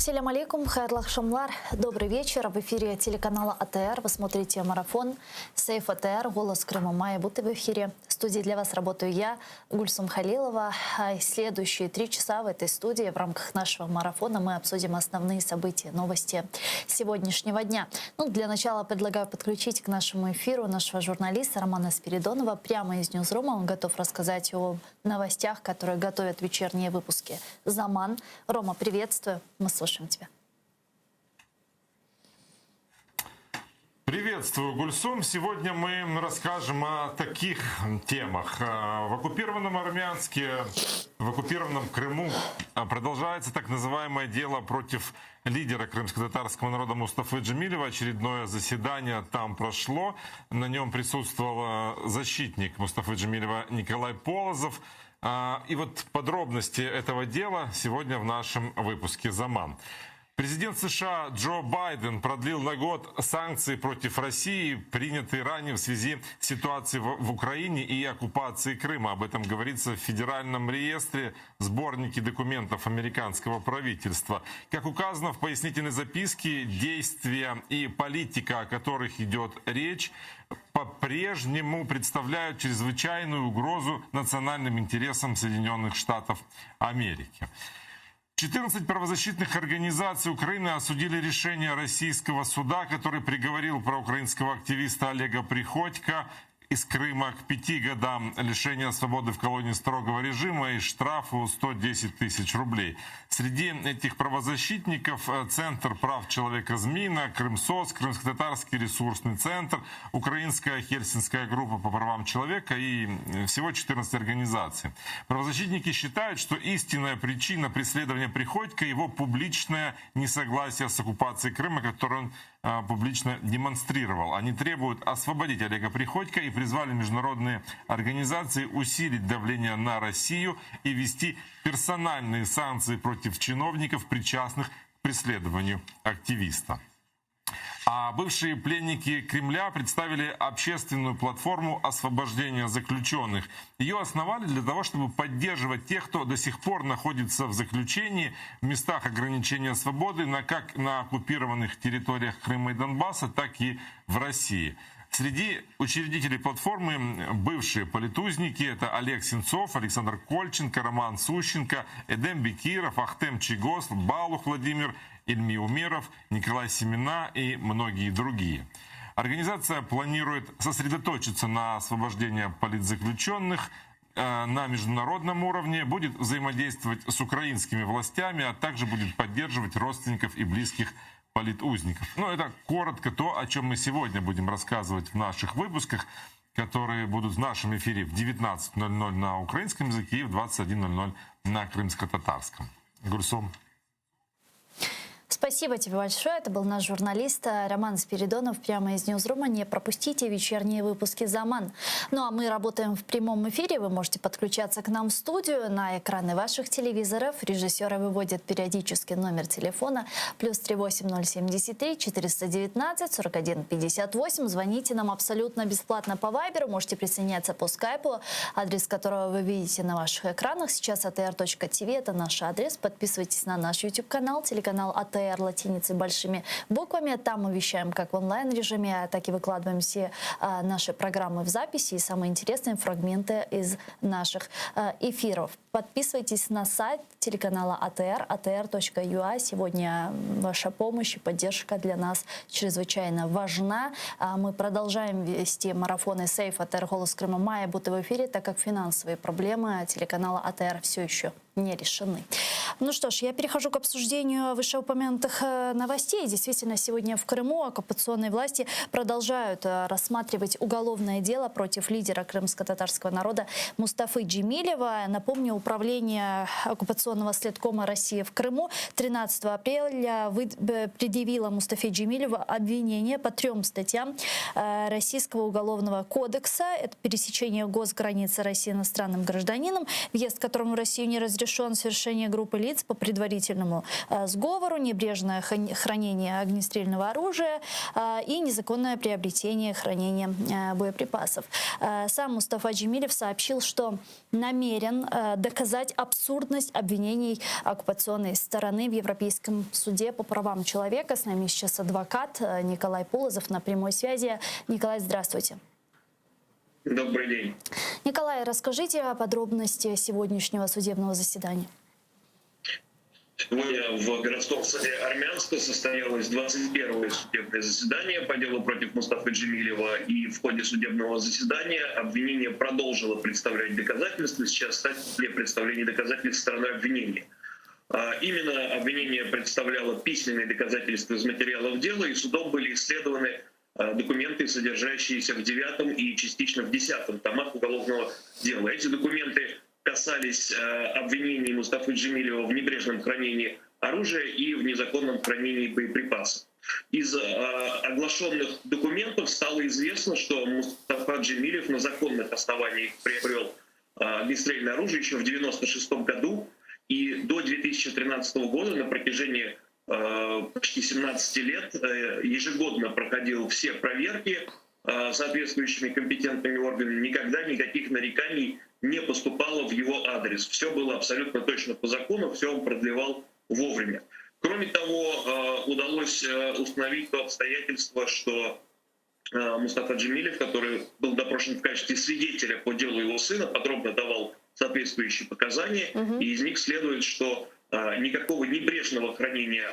Салям алейкум, хайрлах шамлар. Добрый вечер. В эфире телеканала АТР. Вы смотрите марафон «Сейф АТР. Голос Крыма». Майя Буты в эфире. В студии для вас работаю я, Гульсум Халилова. Следующие 3 часа в этой студии в рамках нашего марафона мы обсудим основные события, новости сегодняшнего дня. Для начала предлагаю подключить к нашему эфиру нашего журналиста Романа Спиридонова прямо из Ньюзрума. Он готов рассказать о новостях, которые готовят вечерние выпуски «Заман». Рома, приветствую. Мы слушаем тебя. Приветствую, Гульсум. Сегодня мы расскажем о таких темах. В оккупированном Армянске, в оккупированном Крыму продолжается так называемое дело против лидера крымско-татарского народа Мустафы Джемилева. Очередное заседание там прошло. На нем присутствовал защитник Мустафы Джемилева Николай Полозов. И вот подробности этого дела сегодня в нашем выпуске «Заман». Президент США Джо Байден продлил на год санкции против России, принятые ранее в связи с ситуацией в Украине и оккупацией Крыма. Об этом говорится в Федеральном реестре сборники документов американского правительства. Как указано в пояснительной записке, действия и политика, о которых идет речь, по-прежнему представляют чрезвычайную угрозу национальным интересам Соединенных Штатов Америки. 14 правозащитных организаций Украины осудили решение российского суда, который приговорил проукраинского активиста Олега Приходько из Крыма к 5 годам лишения свободы в колонии строгого режима и штрафу 110 тысяч рублей. Среди этих правозащитников Центр прав человека ЗМИНа, Крымсоц, Крымско-татарский ресурсный центр, Украинская Хельсинская группа по правам человека и всего 14 организаций. Правозащитники считают, что истинная причина преследования Приходько — его публичное несогласие с оккупацией Крыма, которую он публично демонстрировал. Они требуют освободить Олега Приходько и призвали международные организации усилить давление на Россию и ввести персональные санкции против чиновников, причастных к преследованию активиста. А бывшие пленники Кремля представили общественную платформу освобождения заключенных. Ее основали для того, чтобы поддерживать тех, кто до сих пор находится в заключении в местах ограничения свободы, как на оккупированных территориях Крыма и Донбасса, так и в России. Среди учредителей платформы бывшие политузники — это Олег Сенцов, Александр Кольченко, Роман Сущенко, Эдем Бекиров, Ахтем Чигос, Балух Владимир, Ильми Умеров, Николай Семена и многие другие. Организация планирует сосредоточиться на освобождении политзаключенных на международном уровне, будет взаимодействовать с украинскими властями, а также будет поддерживать родственников и близких политузников. Это коротко то, о чем мы сегодня будем рассказывать в наших выпусках, которые будут в нашем эфире в 19:00 на украинском языке и в 21:00 на крымско-татарском. Гульсум. Спасибо тебе большое. Это был наш журналист Роман Спиридонов прямо из Ньюзрума. Не пропустите вечерние выпуски «Заман». А мы работаем в прямом эфире. Вы можете подключаться к нам в студию на экраны ваших телевизоров. Режиссеры выводят периодически номер телефона +38 073 419 41 58. Звоните нам абсолютно бесплатно по Вайберу. Можете присоединяться по скайпу, адрес которого вы видите на ваших экранах. Сейчас atr.tv — это наш адрес. Подписывайтесь на наш YouTube-канал, телеканал АТР латиницей большими буквами. Там мы вещаем как в онлайн-режиме, так и выкладываем все наши программы в записи и самые интересные фрагменты из наших эфиров. Подписывайтесь на сайт телеканала АТР, atr.ua. Сегодня ваша помощь и поддержка для нас чрезвычайно важна. Мы продолжаем вести марафоны «Сейф АТР. Голос Крыма». Майя Буты в эфире, так как финансовые проблемы телеканала АТР все еще не решены. Что ж, я перехожу к обсуждению вышеупомянутых новостей. Действительно, сегодня в Крыму оккупационные власти продолжают рассматривать уголовное дело против лидера крымско-татарского народа Мустафы Джемилева. Напомню, управление оккупационного следкома России в Крыму 13 апреля предъявило Мустафе Джемилеву обвинение по 3 статьям Российского уголовного кодекса. Это пересечение госграницы России иностранным гражданином, въезд которому в Россию не разрешен, совершение группы лиц по предварительному сговору, небрежное хранение огнестрельного оружия и незаконное приобретение, хранение боеприпасов. Сам Мустафа Джемилев сообщил, что намерен до доказать абсурдность обвинений оккупационной стороны в Европейском суде по правам человека. С нами сейчас адвокат Николай Полозов на прямой связи. Николай, здравствуйте. Добрый день. Николай, расскажите о подробности сегодняшнего судебного заседания. Сегодня в городском суде Армянска состоялось 21-е судебное заседание по делу против Мустафы Джемилева. И в ходе судебного заседания обвинение продолжило представлять доказательства. Сейчас стадия представления доказательств стороны обвинения. Именно обвинение представляло письменные доказательства из материалов дела, и судом были исследованы документы, содержащиеся в 9 и частично в 10 томах уголовного дела. Эти документы касались обвинений Мустафы Джемилева в небрежном хранении оружия и в незаконном хранении боеприпасов. Из оглашенных документов стало известно, что Мустафа Джемилев на законных основаниях приобрел огнестрельное оружие еще в 1996 году, и до 2013 года на протяжении почти 17 лет ежегодно проходил все проверки соответствующими компетентными органами. Никогда никаких нареканий не поступало в его адрес. Все было абсолютно точно по закону, все он продлевал вовремя. Кроме того, удалось установить то обстоятельство, что Мустафа Джемилев, который был допрошен в качестве свидетеля по делу его сына, подробно давал соответствующие показания, и из них следует, что никакого небрежного хранения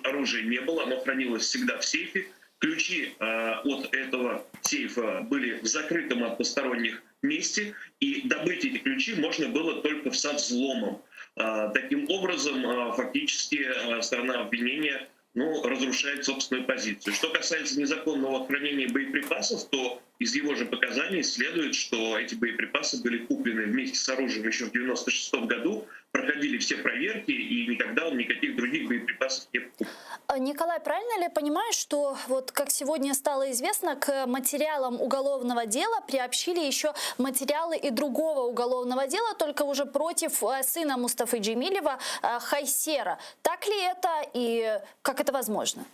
оружия не было, оно хранилось всегда в сейфе. Ключи от этого сейфа были в закрытом от посторонних месте, и добыть эти ключи можно было только со взломом. Таким образом, фактически сторона обвинения разрушает собственную позицию. Что касается незаконного хранения боеприпасов, то из его же показаний следует, что эти боеприпасы были куплены вместе с оружием еще в 1996 году, проходили все проверки, и никогда он никаких других боеприпасов не покупал. Николай, правильно ли я понимаю, что вот как сегодня стало известно, к материалам уголовного дела приобщили еще материалы и другого уголовного дела, только уже против сына Мустафы Джемилева Хайсера? Так ли это и как это возможно?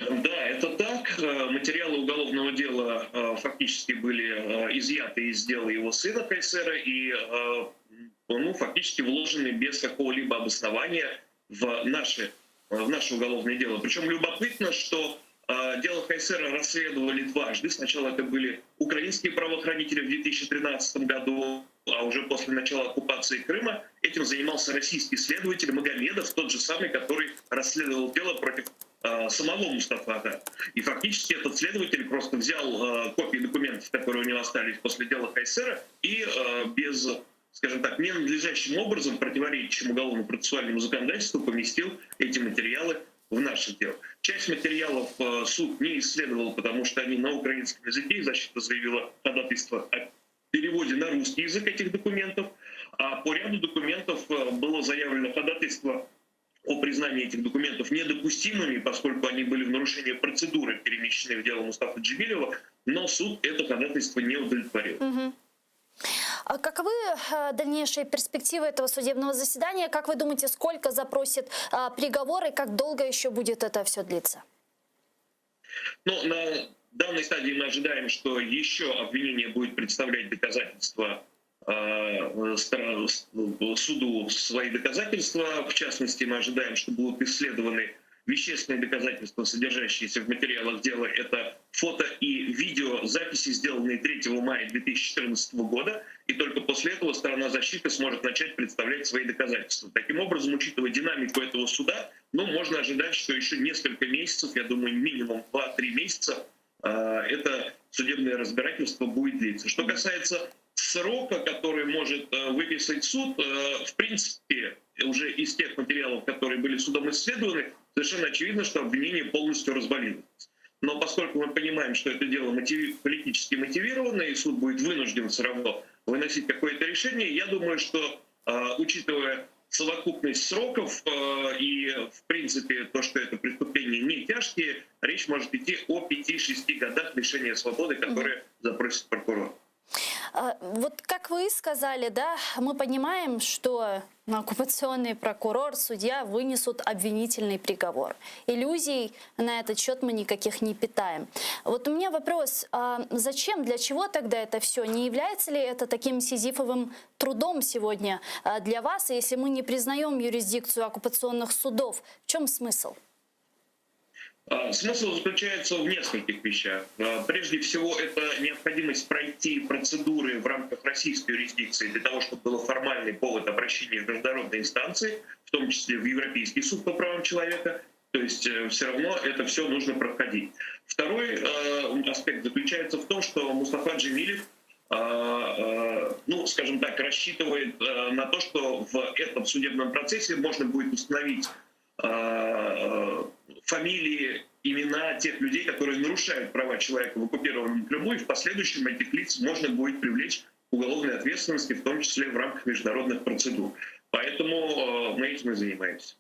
Да, это так. Материалы уголовного дела фактически были изъяты из дела его сына Хайсера и фактически вложены без какого-либо обоснования в наше уголовное дело. Причем любопытно, что дело Хайсера расследовали дважды. Сначала это были украинские правоохранители в 2013 году, а уже после начала оккупации Крыма этим занимался российский следователь Магомедов, тот же самый, который расследовал дело против самого Мустафа. И фактически этот следователь просто взял копии документов, которые у него остались после дела Хайсера, и без, скажем так, ненадлежащим образом, противоречащим уголовно-процессуальному законодательству, поместил эти материалы в наше дело. Часть материалов суд не исследовал, потому что они на украинском языке, и защита заявила ходатайство о переводе на русский язык этих документов, а по ряду документов было заявлено ходатайство о признании этих документов недопустимыми, поскольку они были в нарушении процедуры, перемещены в дело Мустафы Джемилева, но суд это ходатайство не удовлетворил. А каковы дальнейшие перспективы этого судебного заседания? Как вы думаете, сколько запросит приговор и как долго еще будет это все длиться? На данной стадии мы ожидаем, что еще обвинение будет представлять доказательства суду, свои доказательства. В частности, мы ожидаем, что будут исследованы вещественные доказательства, содержащиеся в материалах дела. Это фото и видеозаписи, сделанные 3 мая 2014 года. И только после этого сторона защиты сможет начать представлять свои доказательства. Таким образом, учитывая динамику этого суда, можно ожидать, что еще несколько месяцев, я думаю, минимум 2-3 месяца, это судебное разбирательство будет длиться. Что касается срока, который может выписать суд, в принципе, уже из тех материалов, которые были судом исследованы, совершенно очевидно, что обвинение полностью развалилось. Но поскольку мы понимаем, что это дело политически мотивированное, и суд будет вынужден все равно выносить какое-то решение, я думаю, что, учитывая совокупность сроков и, в принципе, то, что это преступления не тяжкие, речь может идти о 5-6 годах лишения свободы, которые запросит прокурор. Вот как вы сказали, да, мы понимаем, что оккупационный прокурор, судья вынесут обвинительный приговор. Иллюзий на этот счет мы никаких не питаем. Вот у меня вопрос, а зачем, для чего тогда это все? Не является ли это таким сизифовым трудом сегодня для вас? И если мы не признаем юрисдикцию оккупационных судов, в чем смысл? Смысл заключается в нескольких вещах. Прежде всего, это необходимость пройти процедуры в рамках российской юрисдикции для того, чтобы был формальный повод обращения в международные инстанции, в том числе в Европейский суд по правам человека. То есть все равно это все нужно проходить. Второй аспект заключается в том, что Мустафа Джемилев, ну, скажем так, рассчитывает на то, что в этом судебном процессе можно будет установить фамилии, имена тех людей, которые нарушают права человека в оккупированном Крыму, и в последующем этих лиц можно будет привлечь к уголовной ответственности, в том числе в рамках международных процедур. Поэтому мы этим и занимаемся.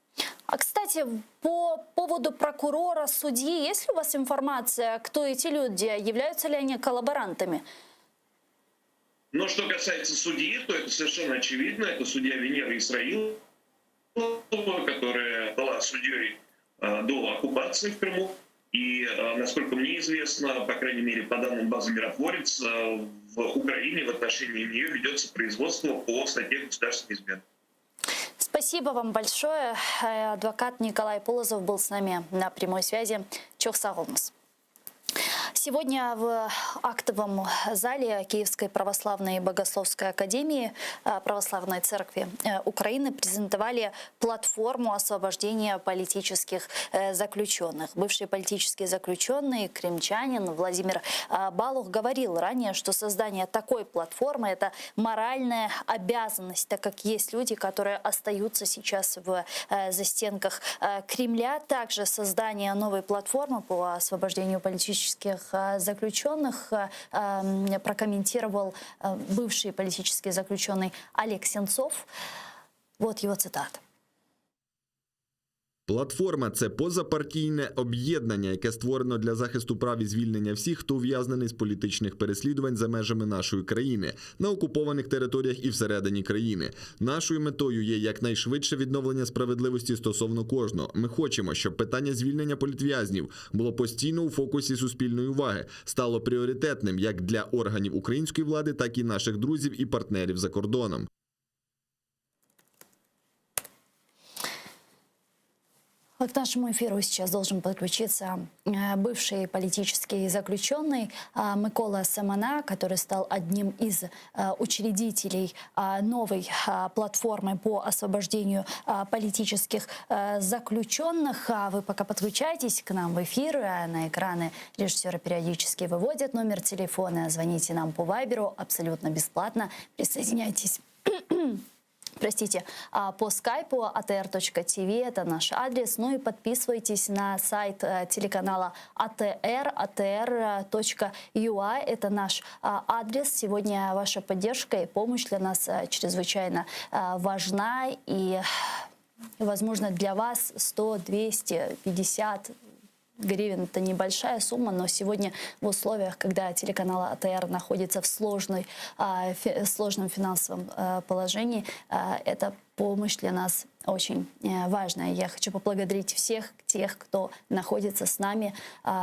А, кстати, по поводу прокурора, судьи, есть ли у вас информация, кто эти люди, являются ли они коллаборантами? Но что касается судьи, то это совершенно очевидно. Это судья Венера Исраилова, которая была судьей до оккупации в Крыму. И, насколько мне известно, по крайней мере, по данным базы «Миротворец», в Украине в отношении нее ведется производство по статье государственной измены. Спасибо вам большое. Адвокат Николай Полозов был с нами на прямой связи. Чох сағолыңыз. Сегодня в актовом зале Киевской православной богословской академии Православной церкви Украины презентовали платформу освобождения политических заключенных. Бывший политический заключенный, крымчанин Владимир Балух говорил ранее, что создание такой платформы – это моральная обязанность, так как есть люди, которые остаются сейчас в застенках Кремля. Также создание новой платформы по освобождению политических заключенных прокомментировал бывший политический заключенный Олег Сенцов. Вот его цитата. Платформа – це позапартійне об'єднання, яке створено для захисту прав і звільнення всіх, хто ув'язнений з політичних переслідувань за межами нашої країни, на окупованих територіях і всередині країни. Нашою метою є якнайшвидше відновлення справедливості стосовно кожного. Ми хочемо, щоб питання звільнення політв'язнів було постійно у фокусі суспільної уваги, стало пріоритетним як для органів української влади, так і наших друзів і партнерів за кордоном. К нашему эфиру сейчас должен подключиться бывший политический заключенный Микола Семена, который стал одним из учредителей новой платформы по освобождению политических заключенных. Вы пока подключайтесь к нам в эфир. На экраны режиссеры периодически выводят номер телефона. Звоните нам по Вайберу абсолютно бесплатно. Присоединяйтесь. Простите, по скайпу atr.tv, это наш адрес. Ну и подписывайтесь на сайт телеканала ATR, atr.ua, это наш адрес. Сегодня ваша поддержка и помощь для нас чрезвычайно важна. И, возможно, для вас 100, 200, 50 гривен – это небольшая сумма, но сегодня в условиях, когда телеканал АТР находится в сложном финансовом положении, эта помощь для нас очень важная. Я хочу поблагодарить всех тех, кто находится с нами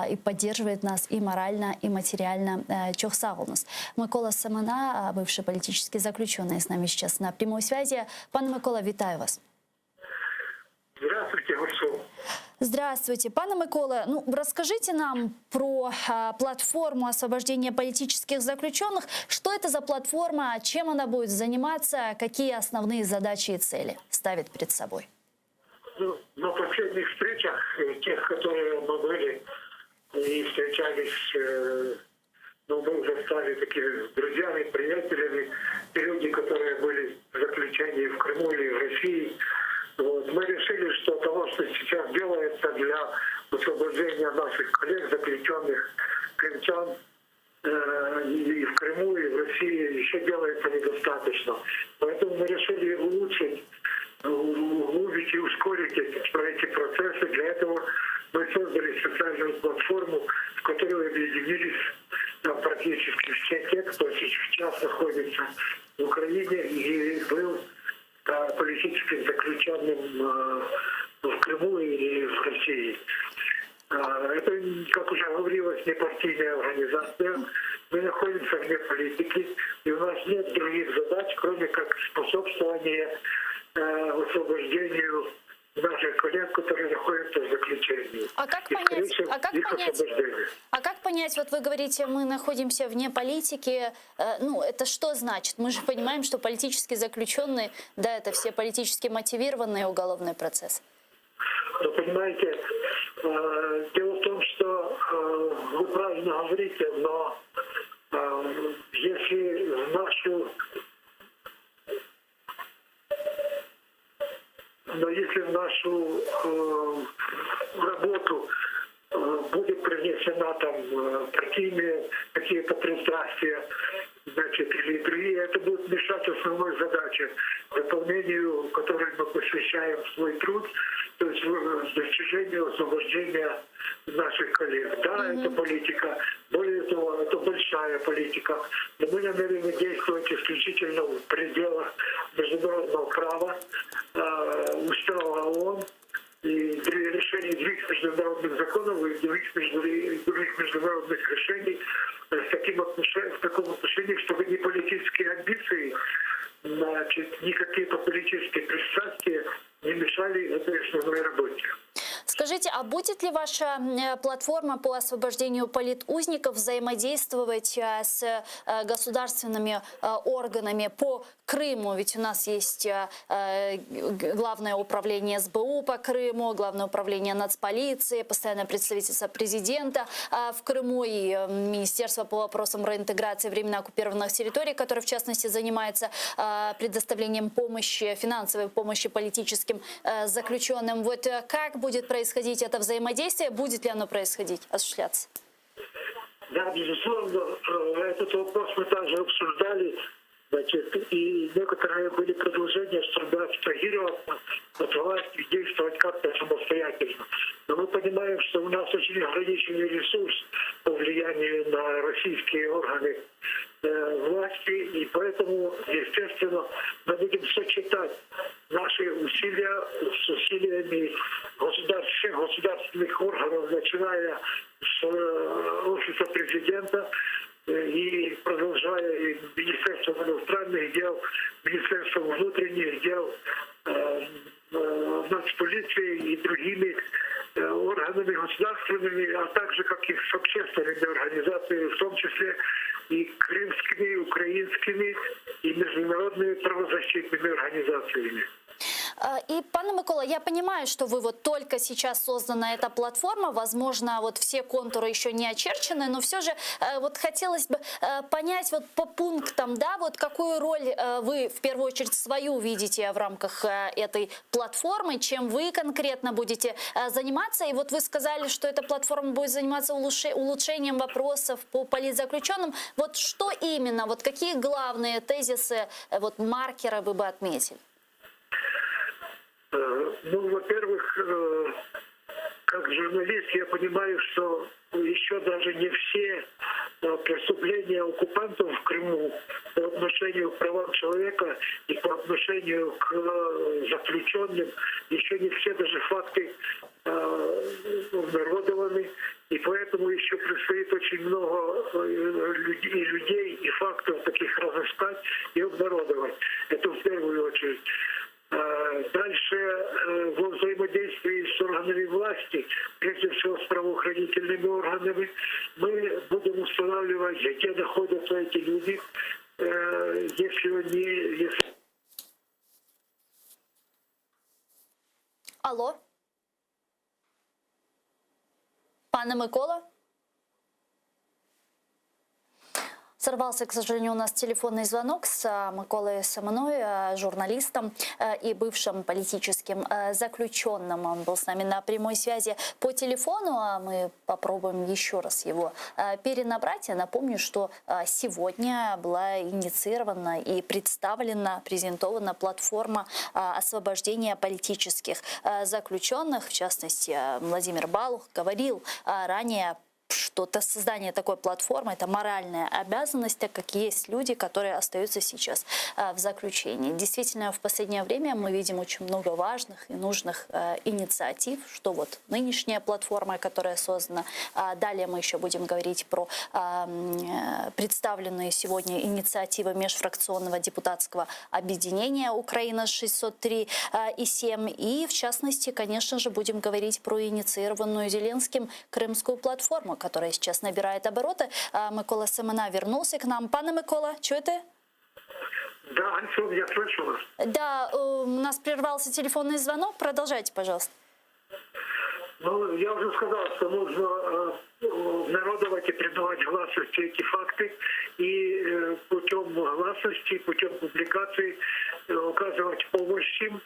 и поддерживает нас и морально, и материально. Чох сағолыңыз. Микола Семена, бывший политический заключенный, с нами сейчас на прямой связи. Пане Микола, вітаю вас. Здравствуйте, Гурсу. Здравствуйте. Пане Микола, ну, расскажите нам про платформу освобождения политических заключенных. Что это за платформа, чем она будет заниматься, какие основные задачи и цели ставит перед собой? Ну, на последних встречах, тех, которые мы были и встречались, ну, мы уже стали такими друзьями, приятелями, и люди, которые были в заключении в Крыму или в России. Вот. Мы решили, что того, что сейчас делается для освобождения наших коллег, заключенных крымчан и в Крыму, и в России, еще делается недостаточно. Поэтому мы решили улучшить, углубить и ускорить эти процессы. Для этого мы создали специальную платформу, в которой объединились практически все те, кто сейчас находится в Украине и был политическим заключенным в Крыму и в России. Это, как уже говорилось, не партийная организация. Мы находимся вне политики, и у нас нет других задач, кроме как способствования освобождению наших коллег, которые находятся в заключении. А как И, понять, скорее всего, их освобождение. как понять, вот вы говорите, мы находимся вне политики, ну, это что значит? Мы же понимаем, что политические заключенные, да, это все политически мотивированные уголовные процессы. Вы понимаете, дело в том, что вы правильно говорите, но если в нашу работу будет принесена там партийные какие-то пристрастия, значит, или другие, это будет мешать основной задаче, выполнению, которой мы посвящаем свой труд, то есть достижению освобождения наших коллег. Да, это политика, более того, это большая политика, но мы намерены действовать исключительно в пределах международного права, устава ООН, и решений других международных законов и других международных решений в таком отношении, чтобы ни политические амбиции, значит, ни какие-то политические пристрастия не мешали этой основной работе. Скажите, а будет ли ваша платформа по освобождению политузников взаимодействовать с государственными органами по Крыму? Ведь у нас есть Главное управление СБУ по Крыму, Главное управление нацполиции, постоянное представительство президента в Крыму и Министерство по вопросам реинтеграции временно оккупированных территорий, которое в частности занимается предоставлением помощи, финансовой помощи политическим заключенным. Вот как будет происходить это взаимодействие? Будет ли оно происходить, осуществляться? Да, безусловно, этот вопрос мы также обсуждали. Значит, и некоторые были предложения, чтобы абстрагироваться от власти и действовать как-то самостоятельно. Но мы понимаем, что у нас очень ограниченный ресурс по влиянию на российские органы власти, и поэтому, естественно, мы будем сочетать наши усилия с усилиями всех государственных органов, начиная с офиса президента, и продолжая и Министерством иностранных дел, Министерством внутренних дел, нацполицией и другими органами государственными, а также как и с общественными организациями, в том числе и крымскими, украинскими и международными правозащитными организациями. И, пане Микола, я понимаю, что вы вот только сейчас создана эта платформа, возможно, вот все контуры еще не очерчены, но все же вот хотелось бы понять вот по пунктам, да, вот какую роль вы в первую очередь свою видите в рамках этой платформы, чем вы конкретно будете заниматься. И вот вы сказали, что эта платформа будет заниматься улучшением вопросов по политзаключенным. Вот что именно, вот какие главные тезисы, вот маркеры вы бы отметили? Ну, во-первых, как журналист я понимаю, что еще даже не все преступления оккупантов в Крыму по отношению к правам человека и по отношению к заключенным, еще не все даже факты обнародованы. И поэтому еще предстоит очень много людей и фактов таких разыскать и обнародовать. Это в первую очередь. Дальше во взаимодействии с органами власти, прежде всего с правоохранительными органами, мы будем устанавливать, где находятся эти люди, если Алло? Пане Микола? Сорвался, к сожалению, у нас телефонный звонок с Миколой Семеной, журналистом и бывшим политическим заключенным. Он был с нами на прямой связи по телефону, а мы попробуем еще раз его перенабрать. Я напомню, что сегодня была инициирована и представлена, презентована платформа освобождения политических заключенных. В частности, Владимир Балух говорил ранее, что создание такой платформы – это моральная обязанность, так как есть люди, которые остаются сейчас в заключении. Действительно, в последнее время мы видим очень много важных и нужных инициатив, что вот нынешняя платформа, которая создана. Далее мы еще будем говорить про представленные сегодня инициативы межфракционного депутатского объединения «Украина 603 и 7». И, в частности, конечно же, будем говорить про инициированную Зеленским крымскую платформу, которая сейчас набирает обороты. Микола Семена вернулся к нам. Пане Микола, чуете? Да, Антон, я слышу вас. Да, у нас прервался телефонный звонок. Продолжайте, пожалуйста. Ну, я уже сказал, что нужно народовать и придавать гласности эти факты и путем гласности, путем публикации указывать помощь им,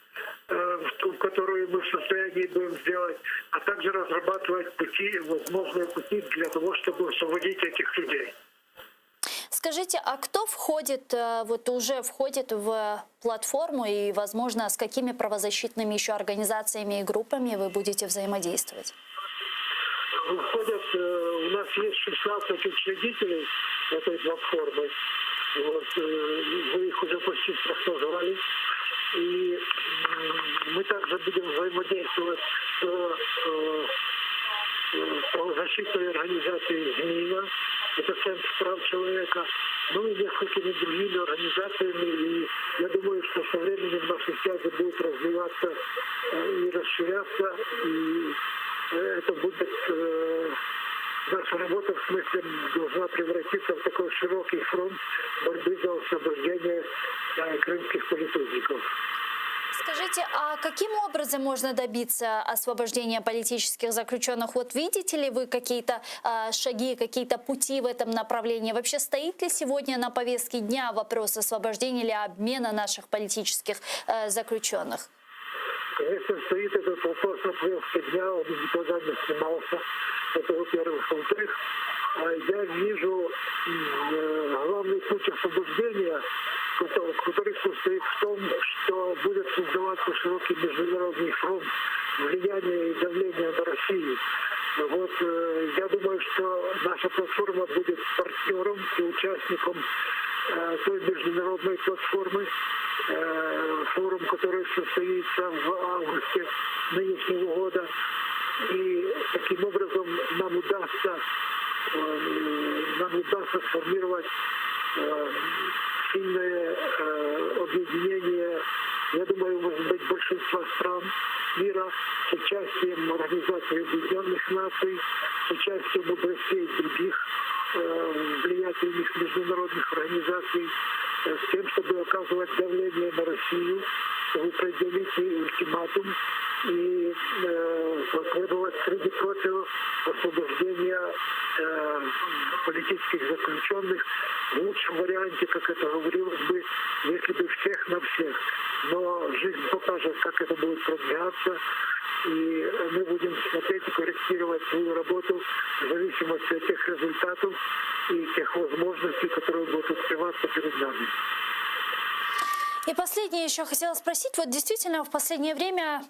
которую мы в состоянии будем сделать, а также разрабатывать пути, возможные пути для того, чтобы освободить этих людей. Скажите, а кто входит, вот уже входит в платформу и, возможно, с какими правозащитными еще организациями и группами вы будете взаимодействовать? Входят, у нас есть 16 учредителей этой платформы. Вот, вы их уже почти всех назвали. И мы также будем взаимодействовать с правозащитной организацией «Змеина», это Центр прав человека, ну и несколькими другими организациями. И я думаю, что со временем наши связи будут развиваться и расширяться, и это будет... Наша работа, в смысле, должна превратиться в такой широкий фронт борьбы за освобождение крымских политиков. Скажите, а каким образом можно добиться освобождения политических заключенных? Вот видите ли вы какие-то шаги, какие-то пути в этом направлении? Вообще стоит ли сегодня на повестке дня вопрос освобождения или обмена наших политических заключенных? Конечно, стоит этот вопрос на повестке дня, он никогда не снимался. Это, во-первых. Во-вторых, я вижу главный путь освобождения, который состоит в том, что будет создаваться широкий международный фронт влияния и давления на Россию. Вот, я думаю, что наша платформа будет партнером и участником той международной платформы, форум, который состоится в августе нынешнего года. И таким образом нам удастся сформировать сильное объединение, я думаю, может быть, большинства стран мира с участием Организации Объединенных Наций, с участием областей и других влиятельных международных организаций, с тем, чтобы оказывать давление на Россию, чтобы предъявить ей ультиматум и потребовать, среди прочего, освобождения политических заключенных в лучшем варианте, как это говорилось бы, если бы всех на всех. Но жизнь покажет, как это будет продвигаться, и мы будем смотреть и корректировать свою работу в зависимости от тех результатов и тех возможностей, которые будут открываться перед нами. И последнее еще хотела спросить. Вот действительно в последнее время,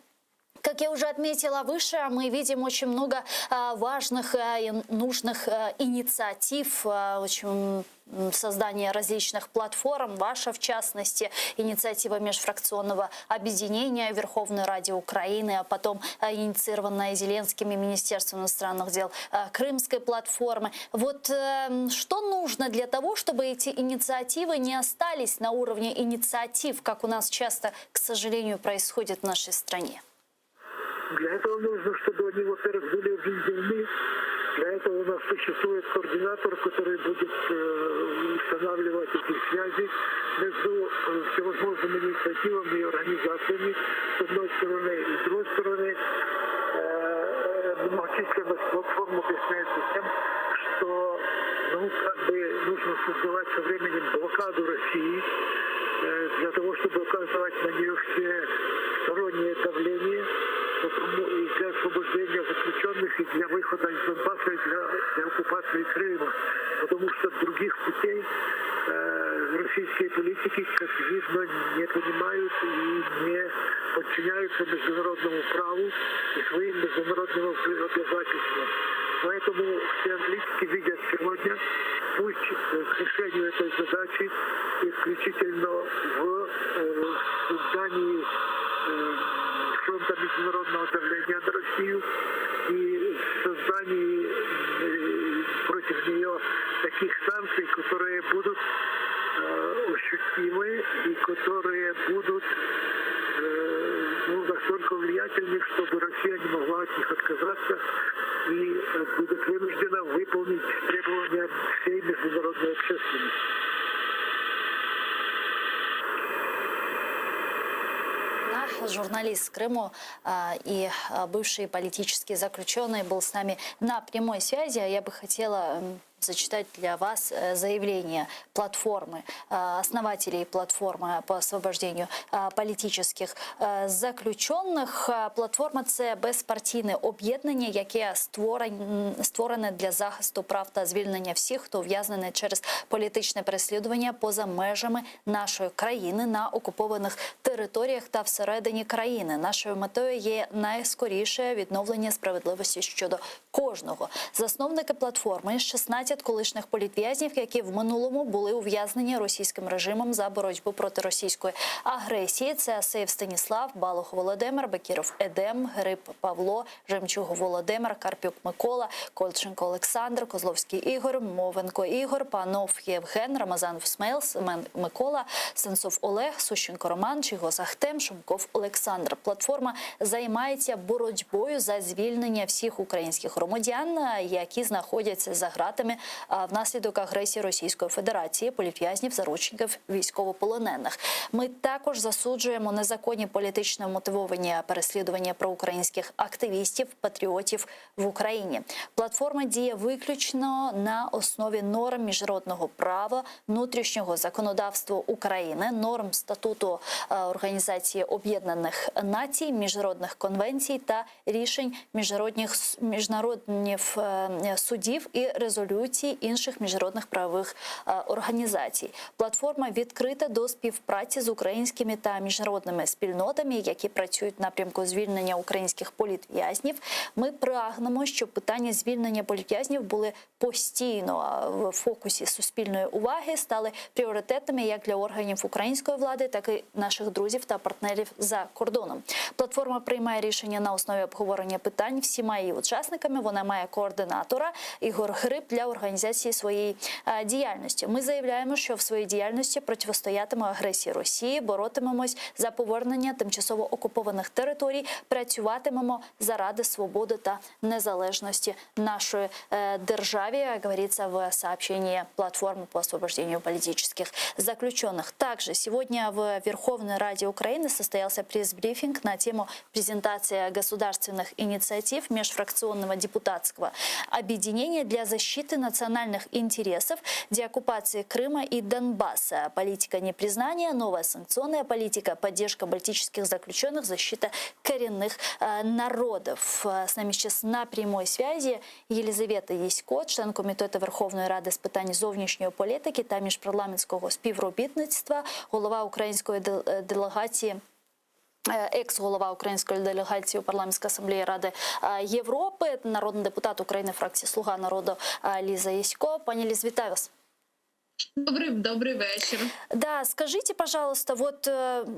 как я уже отметила выше, мы видим очень много важных и нужных инициатив, очень создание различных платформ, ваша в частности, инициатива межфракционного объединения Верховной Ради Украины, а потом инициированная Зеленским и Министерством иностранных дел Крымской платформы. Вот что нужно для того, чтобы эти инициативы не остались на уровне инициатив, как у нас часто, к сожалению, происходит в нашей стране? Для этого нужно, чтобы они, во-первых, были объединены. Для этого у нас существует координатор, который будет устанавливать эти связи между всевозможными инициативами и организациями, с одной стороны, и с другой стороны. Многочисленность платформ объясняется тем, что нужно создавать со временем блокаду России для того, чтобы оказывать на нее все стороннее давление, и для освобождения заключенных, и для выхода из Донбасса, и для оккупации Крыма. Потому что других путей российские политики, как видно, не понимают и не подчиняются международному праву и своим международным обязательствам. Поэтому все аналитики видят сегодня путь к решению этой задачи исключительно в создании фронта международного давления на Россию и создании против нее таких санкций, которые будут ощутимы и которые будут настолько влиятельны, чтобы Россия не могла от них отказаться и будет вынуждена выполнить требования всей международной общественности. Наш журналист с Крыма и бывший политический заключенный был с нами на прямой связи. Я бы хотела зачитать для вас заявление платформы, основателей платформи по освобожденню політичних заключених. Платформа – це безпартійне об'єднання, яке створене для захисту прав та звільнення всіх, хто ув'язнений через політичне переслідування поза межами нашої країни на окупованих територіях та всередині країни. Нашою метою є найскоріше відновлення справедливості щодо кожного. Засновники платформи – 16 колишніх політв'язнів, які в минулому були ув'язнені російським режимом за боротьбу проти російської агресії. Це Асеєв Станіслав, Балух Володимир, Бекіров Едем, Гриб Павло, Жемчуг Володимир, Карпюк Микола, Кольченко Олександр, Козловський Ігор, Мовенко Ігор, Панов Євген, Рамазанов Смейл, Семен Микола, Сенцов Олег, Сущенко Роман, Чигос Ахтем, Шумков Олександр. Платформа займається боротьбою за звільнення всіх українських громадян, які знаходяться за ґратами внаслідок агресії Російської Федерації, політв'язнів, заручників, військовополонених. Ми також засуджуємо незаконні політично мотивовані переслідування проукраїнських активістів, патріотів в Україні. Платформа діє виключно на основі норм міжнародного права, внутрішнього законодавства України, норм статуту Організації Об'єднаних Націй, міжнародних конвенцій та рішень міжнародних судів і резолюцій інших міжнародних правових організацій. Платформа відкрита до співпраці з українськими та міжнародними спільнотами, які працюють в напрямку звільнення українських політв'язнів. Ми прагнемо, щоб питання звільнення політв'язнів були постійно в фокусі суспільної уваги, стали пріоритетними як для органів української влади, так і наших друзів та партнерів за кордоном. Платформа приймає рішення на основі обговорення питань всіма її учасниками. Вона має координатора Ігор Гриб для організації своєї діяльності. Ми заявляємо, що в своїй діяльності протистоятиме агресії Росії, боротимемось за повернення тимчасово окупованих територій, працюватимемо заради свободи та незалежності нашої держави, говорится в сообщении платформы по освобождению политических заключенных. Также сегодня в Верховной Раде Украины состоялся пресс-брифинг на тему презентации государственных инициатив межфракционного депутатского объединения для защиты национальных интересов, деоккупации Крыма и Донбасса, политика непризнания, новая санкционная политика, поддержка политических заключенных, защита коренных народов. С нами сейчас на прямой связи Єлизавета Єсько, член Комітету Верховної Ради з питань зовнішньої політики та міжпарламентського співробітництва, голова української делегації, екс-голова української делегації у Парламентській асамблеї Ради Європи, народний депутат України, фракції «Слуга народу» Лиза Ясько. Пані Лиз, вітаю вас. Добрый вечер. Да, скажите, пожалуйста, вот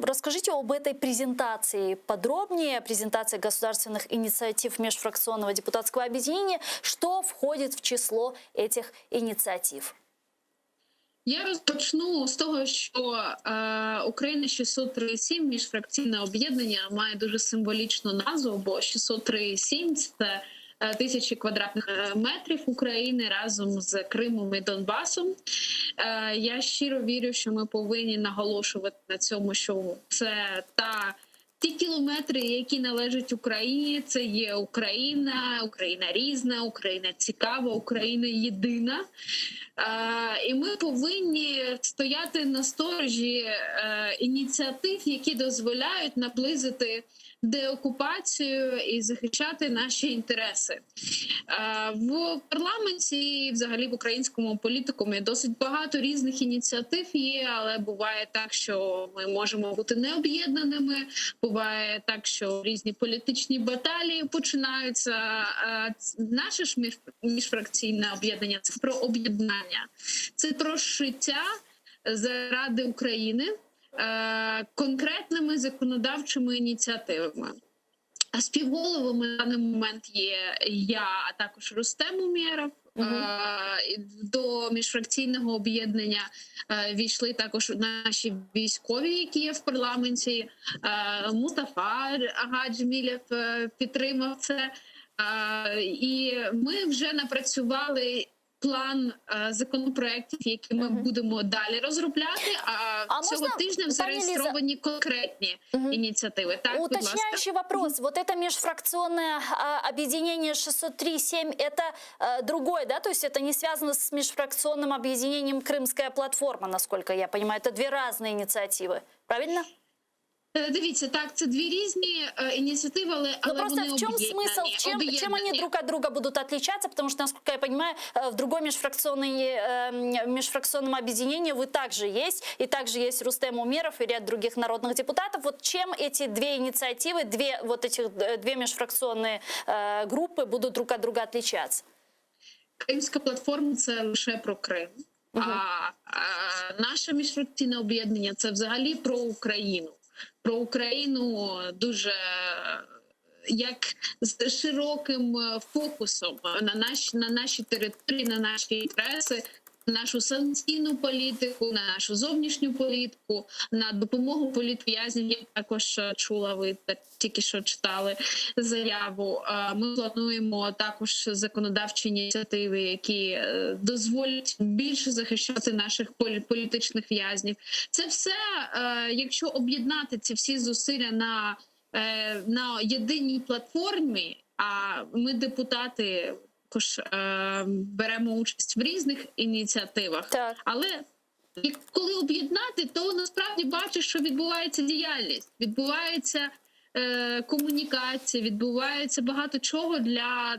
расскажите об этой презентации подробнее, презентации государственных инициатив межфракционного депутатского объединения. Что входит в число этих инициатив? Я розпочну з того, що Україна 637 міжфракційне об'єднання має дуже символічну назву, бо 637 – це тисячі квадратних метрів України разом з Кримом і Донбасом. Я щиро вірю, що ми повинні наголошувати на цьому, що це ті кілометри, які належать Україні. Це є Україна, Україна різна, Україна цікава, Україна єдина. І ми повинні стояти на сторожі ініціатив, які дозволяють наблизити деокупацію і захищати наші інтереси. В парламенті і взагалі в українському політикумі досить багато різних ініціатив є, але буває так, що ми можемо бути необ'єднаними, буває так, що різні політичні баталії починаються. Наше ж міжфракційне об'єднання – це про об'єднання, це про життя заради України конкретними законодавчими ініціативами. А співголовами на даний момент є я, а також Рустем Умєров. До міжфракційного об'єднання війшли також наші військові, які є в парламенті. Мустафа Агаджмілєв підтримав це. І ми вже напрацювали план законопроєктів, які ми будемо далі розробляти, а цього тижня зареєстровані конкретні ініціативи. Так, будь ласка. Уточняющий вопрос. Вот это межфракционное объединение 603.7, это другое, да? То есть это не связано с межфракционным объединением «Крымская платформа», насколько я понимаю. Это две разные инициативы. Правильно? Дивіться, так, це дві різні ініціативи, але просто вони в чем об'єднані. смысл, чем они друг от друга будут отличаться? Потому что, насколько я понимаю, в другом межфракционном объединении вы также есть, и также есть Рустем Умеров и ряд других народных депутатов. Вот чем эти две инициативы, две межфракционные группы будут друг от друга отличаться? Кримська платформа – це лише про Крим. А наше міжфракційне об'єднання – це взагалі про Україну. Про Україну дуже як з широким фокусом на наші території, на наші інтереси, на нашу санкційну політику, на нашу зовнішню політику, на допомогу політв'язням. Я також чула, ви тільки що читали заяву. Ми плануємо також законодавчі ініціативи, які дозволять більше захищати наших політичних в'язнів. Це все, якщо об'єднати ці всі зусилля на єдиній платформі, а ми, депутати, також беремо участь в різних ініціативах. Так. Але коли об'єднати, то насправді бачиш, що відбувається діяльність, відбувається комунікація, відбувається багато чого для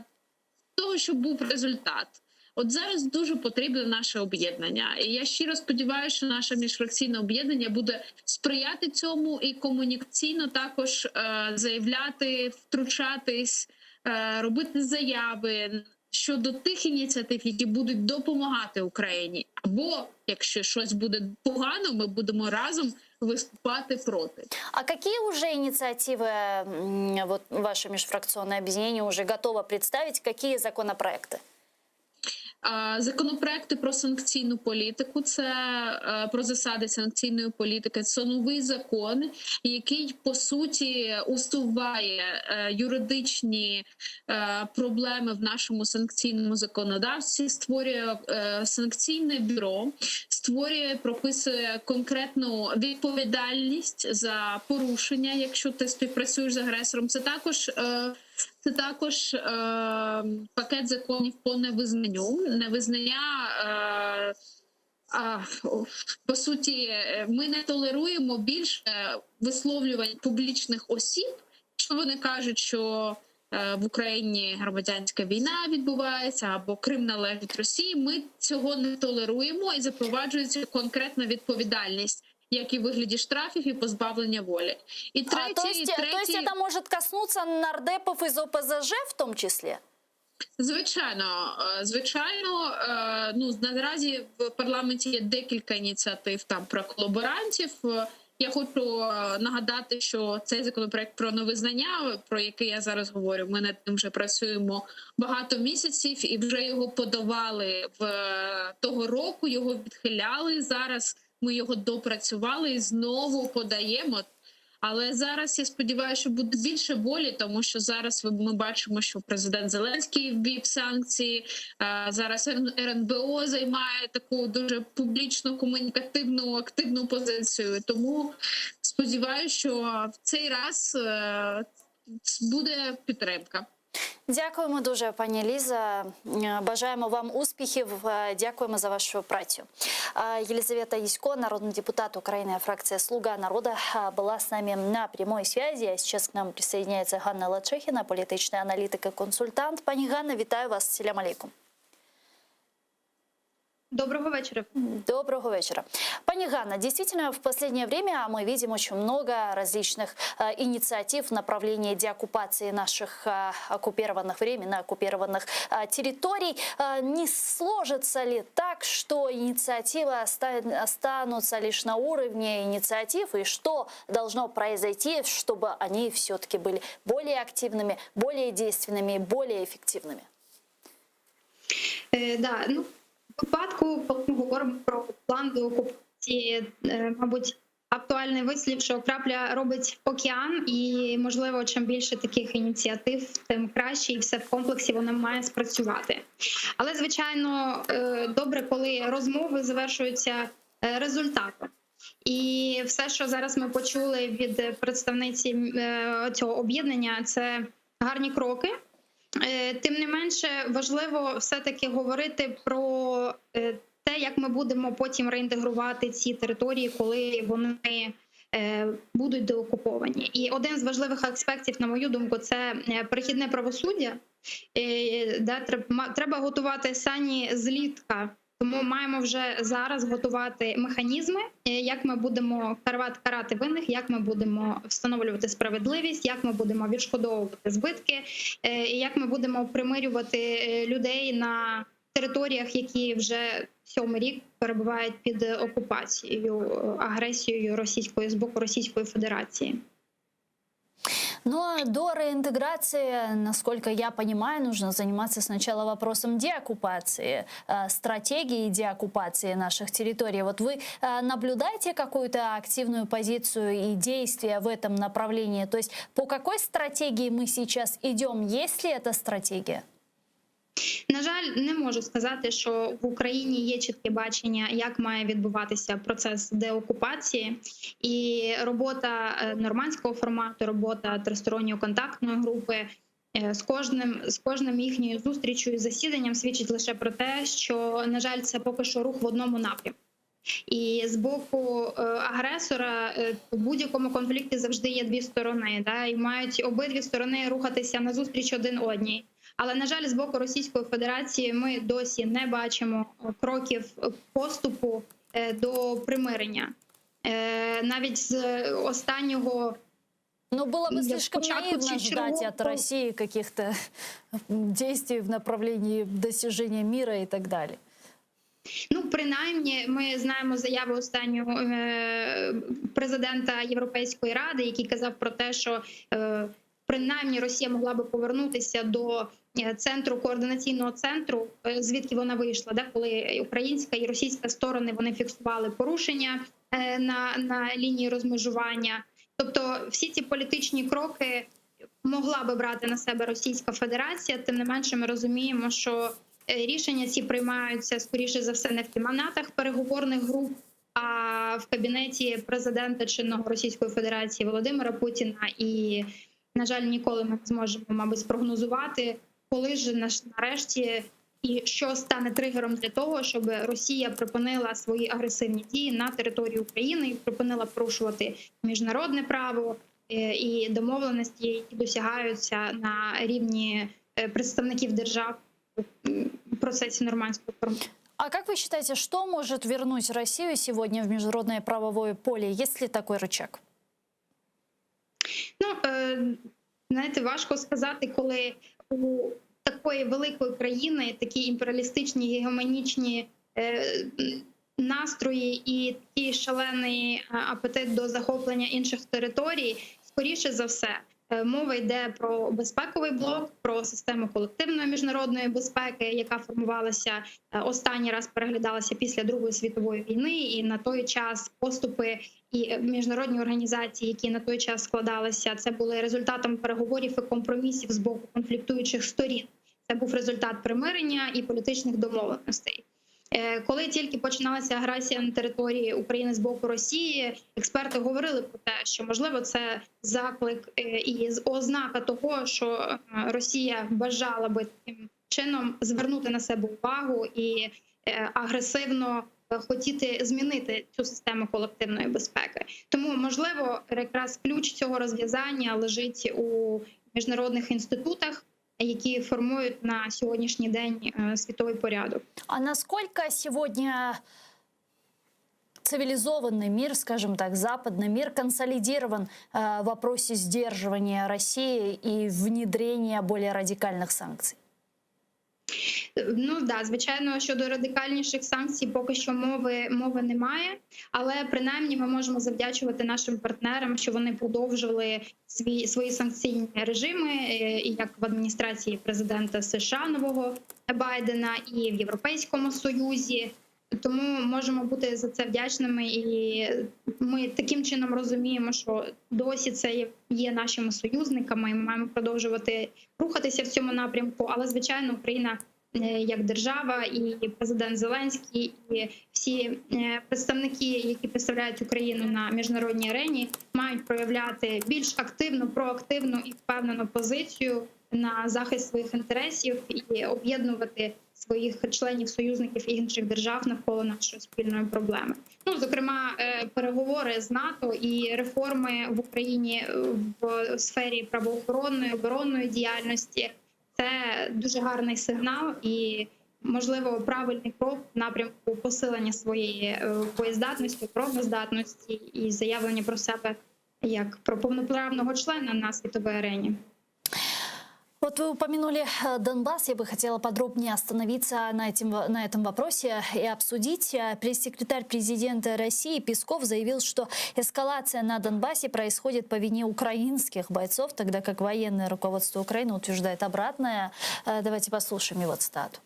того, щоб був результат. От зараз дуже потрібне наше об'єднання. І я щиро сподіваюся, що наше міжфракційне об'єднання буде сприяти цьому і комунікаційно також заявляти, втручатись, робити заяви щодо тих ініціатив, які будуть допомагати Україні. Або, якщо щось буде погано, ми будемо разом выступать проти. А какие уже инициативы вот, ваше межфракционное объединение уже готово представить? Какие законопроекты? Законопроекти про санкційну політику, це про засади санкційної політики, це новий закон, який, по суті, усуває юридичні проблеми в нашому санкційному законодавстві, створює санкційне бюро, прописує конкретну відповідальність за порушення, якщо ти співпрацюєш з агресором. Це також пакет законів по невизнання. По суті, ми не толеруємо більше висловлювань публічних осіб, що вони кажуть, що в Україні громадянська війна відбувається або Крим належить Росії. Ми цього не толеруємо і запроваджується конкретна відповідальність, як і в вигляді штрафів і позбавлення волі. І третє, то есть это может коснуться нардепов из ОПЗЖ в том числе? Звичайно. Наразі в парламенті є декілька ініціатив там про колаборантів. Я хочу нагадати, що цей законопроект про невизнання, про який я зараз говорю, ми над ним вже працюємо багато місяців і вже його подавали того року, його відхиляли. Зараз ми його допрацювали і знову подаємо. Але зараз я сподіваюся, що буде більше волі, тому що зараз ми бачимо, що президент Зеленський ввів санкції, зараз РНБО займає таку дуже публічну, комунікативну, активну позицію. Тому сподіваюся, що в цей раз буде підтримка. Дякуємо дуже, пані Ліза. Бажаємо вам успіхів. Дякуємо за вашу працю. Елизавета Ясько, народный депутат Украины, фракция «Слуга народа», была с нами на прямой связи. А сейчас к нам присоединяется Ганна Лачехина, политичный аналитик и консультант. Пані Ганна, вітаю вас. Селям алейкум. Доброго вечера. Доброго вечера. Пани Ганна, действительно, в последнее время мы видим очень много различных инициатив в направлении деоккупации наших оккупированных, временно оккупированных территорий. Не сложится ли так, что инициативы останутся лишь на уровне инициатив, и что должно произойти, чтобы они все-таки были более активными, более действенными, более эффективными? Да, ну, в випадку, коли ми говоримо про план деокупації, мабуть, актуальний вислів, що крапля робить океан, і, можливо, чим більше таких ініціатив, тим краще, і все в комплексі воно має спрацювати. Але, звичайно, добре, коли розмови завершуються результатом. І все, що зараз ми почули від представниці цього об'єднання, це гарні кроки. Тим не менше, важливо все-таки говорити про те, як ми будемо потім реінтегрувати ці території, коли вони будуть деокуповані. І один з важливих аспектів, на мою думку, це перехідне правосуддя. Треба готувати сані злітка. Тому маємо вже зараз готувати механізми, як ми будемо карати винних, як ми будемо встановлювати справедливість, як ми будемо відшкодовувати збитки, і як ми будемо примирювати людей на територіях, які вже 7-й рік перебувають під окупацією, агресією з боку Російської Федерації. Но до реинтеграции, насколько я понимаю, нужно заниматься сначала вопросом деоккупации, стратегии деоккупации наших территорий. Вот вы наблюдаете какую-то активную позицию и действия в этом направлении? То есть по какой стратегии мы сейчас идем? Есть ли эта стратегия? На жаль, не можу сказати, що в Україні є чітке бачення, як має відбуватися процес деокупації. І робота нормандського формату, робота тристоронньої контактної групи з кожним їхньою зустрічю і засіданням свідчить лише про те, що, на жаль, це поки що рух в одному напрямку. І з боку агресора в будь-якому конфлікті завжди є дві сторони, і мають обидві сторони рухатися назустріч один одній. Але, на жаль, з боку Російської Федерації ми досі не бачимо кроків поступу до примирення. Навіть з останнього... Ну, было бы слишком наивно ждать от России каких-то действий в направлении достижения мира и так далее. Ну, принаймні, ми знаємо заяву останнього президента Європейської Ради, який казав про те, що принаймні Росія могла би повернутися до координаційного центру, звідки вона вийшла, коли українська і російська сторони вони фіксували порушення на лінії розмежування. Тобто всі ці політичні кроки могла би брати на себе Російська Федерація, тим не менше ми розуміємо, що рішення ці приймаються, скоріше за все, не в кімнатах переговорних груп, а в кабінеті президента чинного Російської Федерації Володимира Путіна. І, на жаль, ніколи ми не зможемо, мабуть, спрогнозувати, коли ж нарешті і що стане тригером для того, щоб Росія припинила свої агресивні дії на території України і припинила порушувати міжнародне право і домовленості, які досягаються на рівні представників держав в процессе нормандского формата. А как вы считаете, что может вернуть Россию сегодня в международное правовое поле? Есть ли такой рычаг? Ну, знаєте, важко сказати, коли у такої великої країни такі імперіалістичні, гегемонічні настрої і такий шалений апетит до захоплення інших територій, скоріше за все, мова йде про безпековий блок, про систему колективної міжнародної безпеки, яка формувалася, останній раз переглядалася після Другої світової війни, і на той час поступи і міжнародні організації, які на той час складалися, це були результатом переговорів і компромісів з боку конфліктуючих сторін. Це був результат примирення і політичних домовленостей. Коли тільки починалася агресія на території України з боку Росії, експерти говорили про те, що можливо це заклик і ознака того, що Росія бажала би таким чином звернути на себе увагу і агресивно хотіти змінити цю систему колективної безпеки. Тому, можливо, якраз ключ цього розв'язання лежить у міжнародних інститутах, які формують на сьогоднішній день світовий порядок. А насколько сегодня цивилизованный мир, скажем так, западный мир консолидирован в вопросе сдерживания России и внедрения более радикальных санкций? Ну да, звичайно, щодо радикальніших санкцій поки що мови немає, але принаймні ми можемо завдячувати нашим партнерам, що вони продовжили свої санкційні режими, і як в адміністрації президента США нового Байдена, і в Європейському Союзі. Тому можемо бути за це вдячними, і ми таким чином розуміємо, що досі це є нашими союзниками, і ми маємо продовжувати рухатися в цьому напрямку. Але, звичайно, Україна як держава, і президент Зеленський, і всі представники, які представляють Україну на міжнародній арені, мають проявляти більш активну, проактивну і впевнену позицію на захист своїх інтересів і об'єднувати своїх членів союзників і інших держав навколо нашої спільної проблеми. Ну, зокрема, переговори з НАТО і реформи в Україні в сфері правоохоронної, оборонної діяльності – це дуже гарний сигнал і, можливо, правильний крок в напрямку посилення своєї боєздатності, правоздатності і заявлення про себе як про повноправного члена на світовій арені. Вот вы упомянули Донбасс. Я бы хотела подробнее остановиться на этом вопросе и обсудить. Пресс-секретарь президента России Песков заявил, что эскалация на Донбассе происходит по вине украинских бойцов, тогда как военное руководство Украины утверждает обратное. Давайте послушаем его цитату.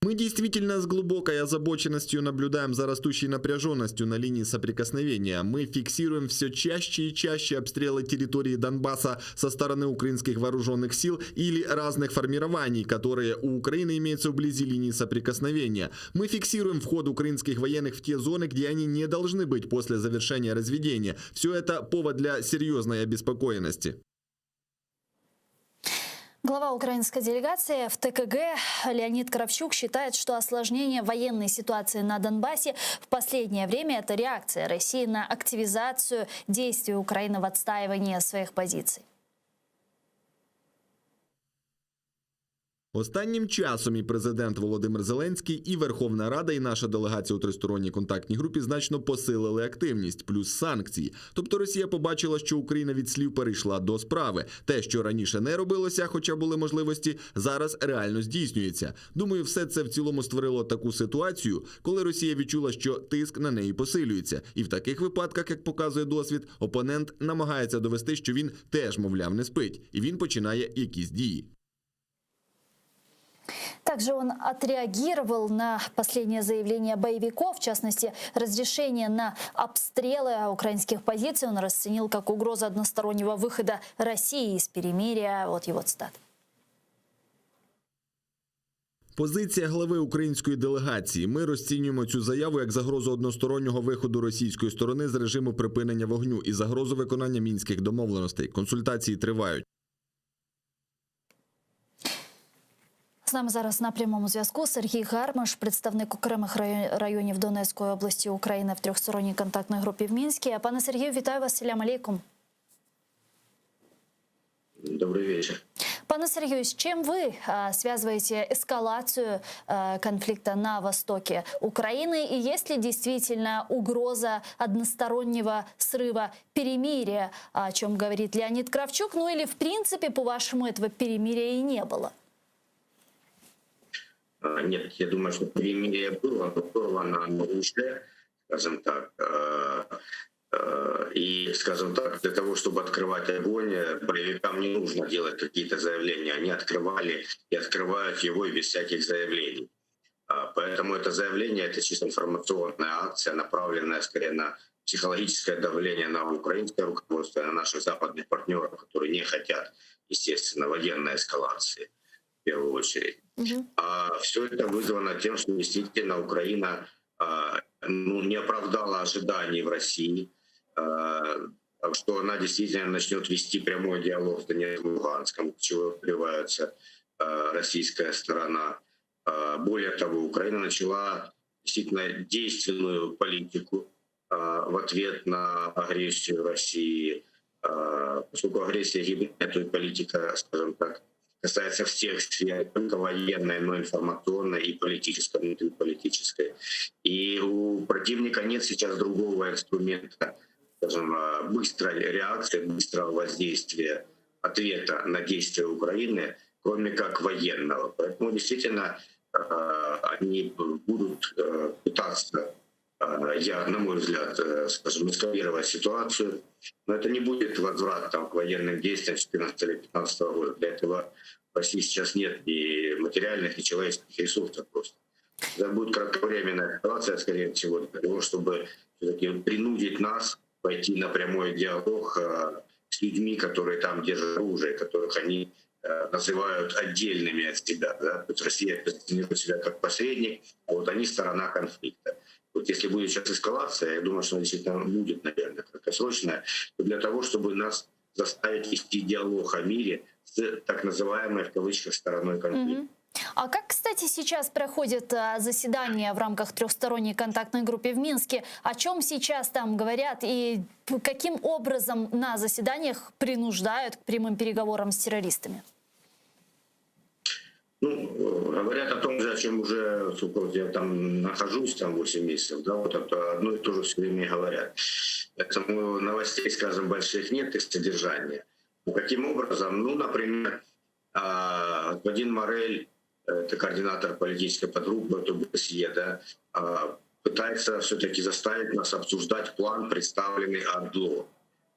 Мы действительно с глубокой озабоченностью наблюдаем за растущей напряженностью на линии соприкосновения. Мы фиксируем все чаще и чаще обстрелы территории Донбасса со стороны украинских вооруженных сил или разных формирований, которые у Украины имеются вблизи линии соприкосновения. Мы фиксируем вход украинских военных в те зоны, где они не должны быть после завершения разведения. Все это повод для серьезной обеспокоенности. Глава украинской делегации в ТКГ Леонид Кравчук считает, что осложнение военной ситуации на Донбассе в последнее время – это реакция России на активизацию действий Украины в отстаивании своих позиций. Останнім часом і президент Володимир Зеленський, і Верховна Рада, і наша делегація у тристоронній контактній групі значно посилили активність, плюс санкції. Тобто Росія побачила, що Україна від слів перейшла до справи. Те, що раніше не робилося, хоча були можливості, зараз реально здійснюється. Думаю, все це в цілому створило таку ситуацію, коли Росія відчула, що тиск на неї посилюється. І в таких випадках, як показує досвід, опонент намагається довести, що він теж, мовляв, не спить. І він починає якісь дії. Также он отреагировал на последнее заявление боевиков, в частности, разрешение на обстрелы украинских позиций он расценил как угрозу одностороннего выхода России из перемирия. Вот его цитата. Позиція глави української делегації. Ми розцінюємо цю заяву як загрозу одностороннього виходу російської сторони з режиму припинення вогню і загрозу виконання мінських домовленостей. Консультації тривають. З нами зараз на прямому зв'язку Сергій Гармаш, представник окремих районів Донецької області України в трьохсторонній контактній групі в Мінську. Пане Сергію, вітаю вас. Салям алейкум. Добрый вечер. Пане Сергію, с чем вы связываете эскалацию конфликта на востоке Украины? И есть ли действительно угроза одностороннего срыва перемирия, о чем говорит Леонид Кравчук? Ну или в принципе, по-вашему, этого перемирия и не было? Нет, я думаю, что перемирие было на уже, скажем так. И, скажем так, для того, чтобы открывать огонь, боевикам не нужно делать какие-то заявления. Они открывали и открывают его и без всяких заявлений. Поэтому это заявление – это чисто информационная акция, направленная скорее на психологическое давление на украинское руководство, на наших западных партнеров, которые не хотят, естественно, военной эскалации. первую очередь. А все это вызвано тем, что действительно Украина не оправдала ожиданий в России, что она действительно начнет вести прямой диалог с Донецком и Луганском, к чему впливается российская сторона. Более того, Украина начала действительно действенную политику в ответ на агрессию России, поскольку агрессия гибридная, то и политика, скажем так, касается всех сфер, не только военной, но и информационной, и политической, внутриполитической. И у противника нет сейчас другого инструмента, скажем, быстрой реакции, быстрого воздействия, ответа на действия Украины, кроме как военного. Поэтому действительно они будут пытаться, на мой взгляд, скажем, эскалировать ситуацию, но это не будет возвратом к военным действиям 2014 или 2015 года. Для этого в России сейчас нет ни материальных, ни человеческих ресурсов просто. Это будет кратковременная ситуация, скорее всего, для того, чтобы все-таки принудить нас пойти на прямой диалог с людьми, которые там держат оружие, которых они называют отдельными от себя. Да? То есть Россия позиционирует себя как посредник, а вот они сторона конфликта. Вот если будет сейчас эскалация, я думаю, что она действительно будет, наверное, краткосрочная, то для того, чтобы нас заставить вести диалог о мире с так называемой, в кавычках, стороной конфликта. А как, кстати, сейчас проходит заседание в рамках трехсторонней контактной группы в Минске? О чем сейчас там говорят и каким образом на заседаниях принуждают к прямым переговорам с террористами? Говорят о том же, о чем уже, я там нахожусь, там 8 месяцев, да, вот это одно и то же все время говорят. Поэтому новостей, скажем, больших нет, их содержания. Каким образом? Например, господин Морель, это координатор политической подгруппы ОБСЕ, да, пытается все-таки заставить нас обсуждать план, представленный ОРДЛО.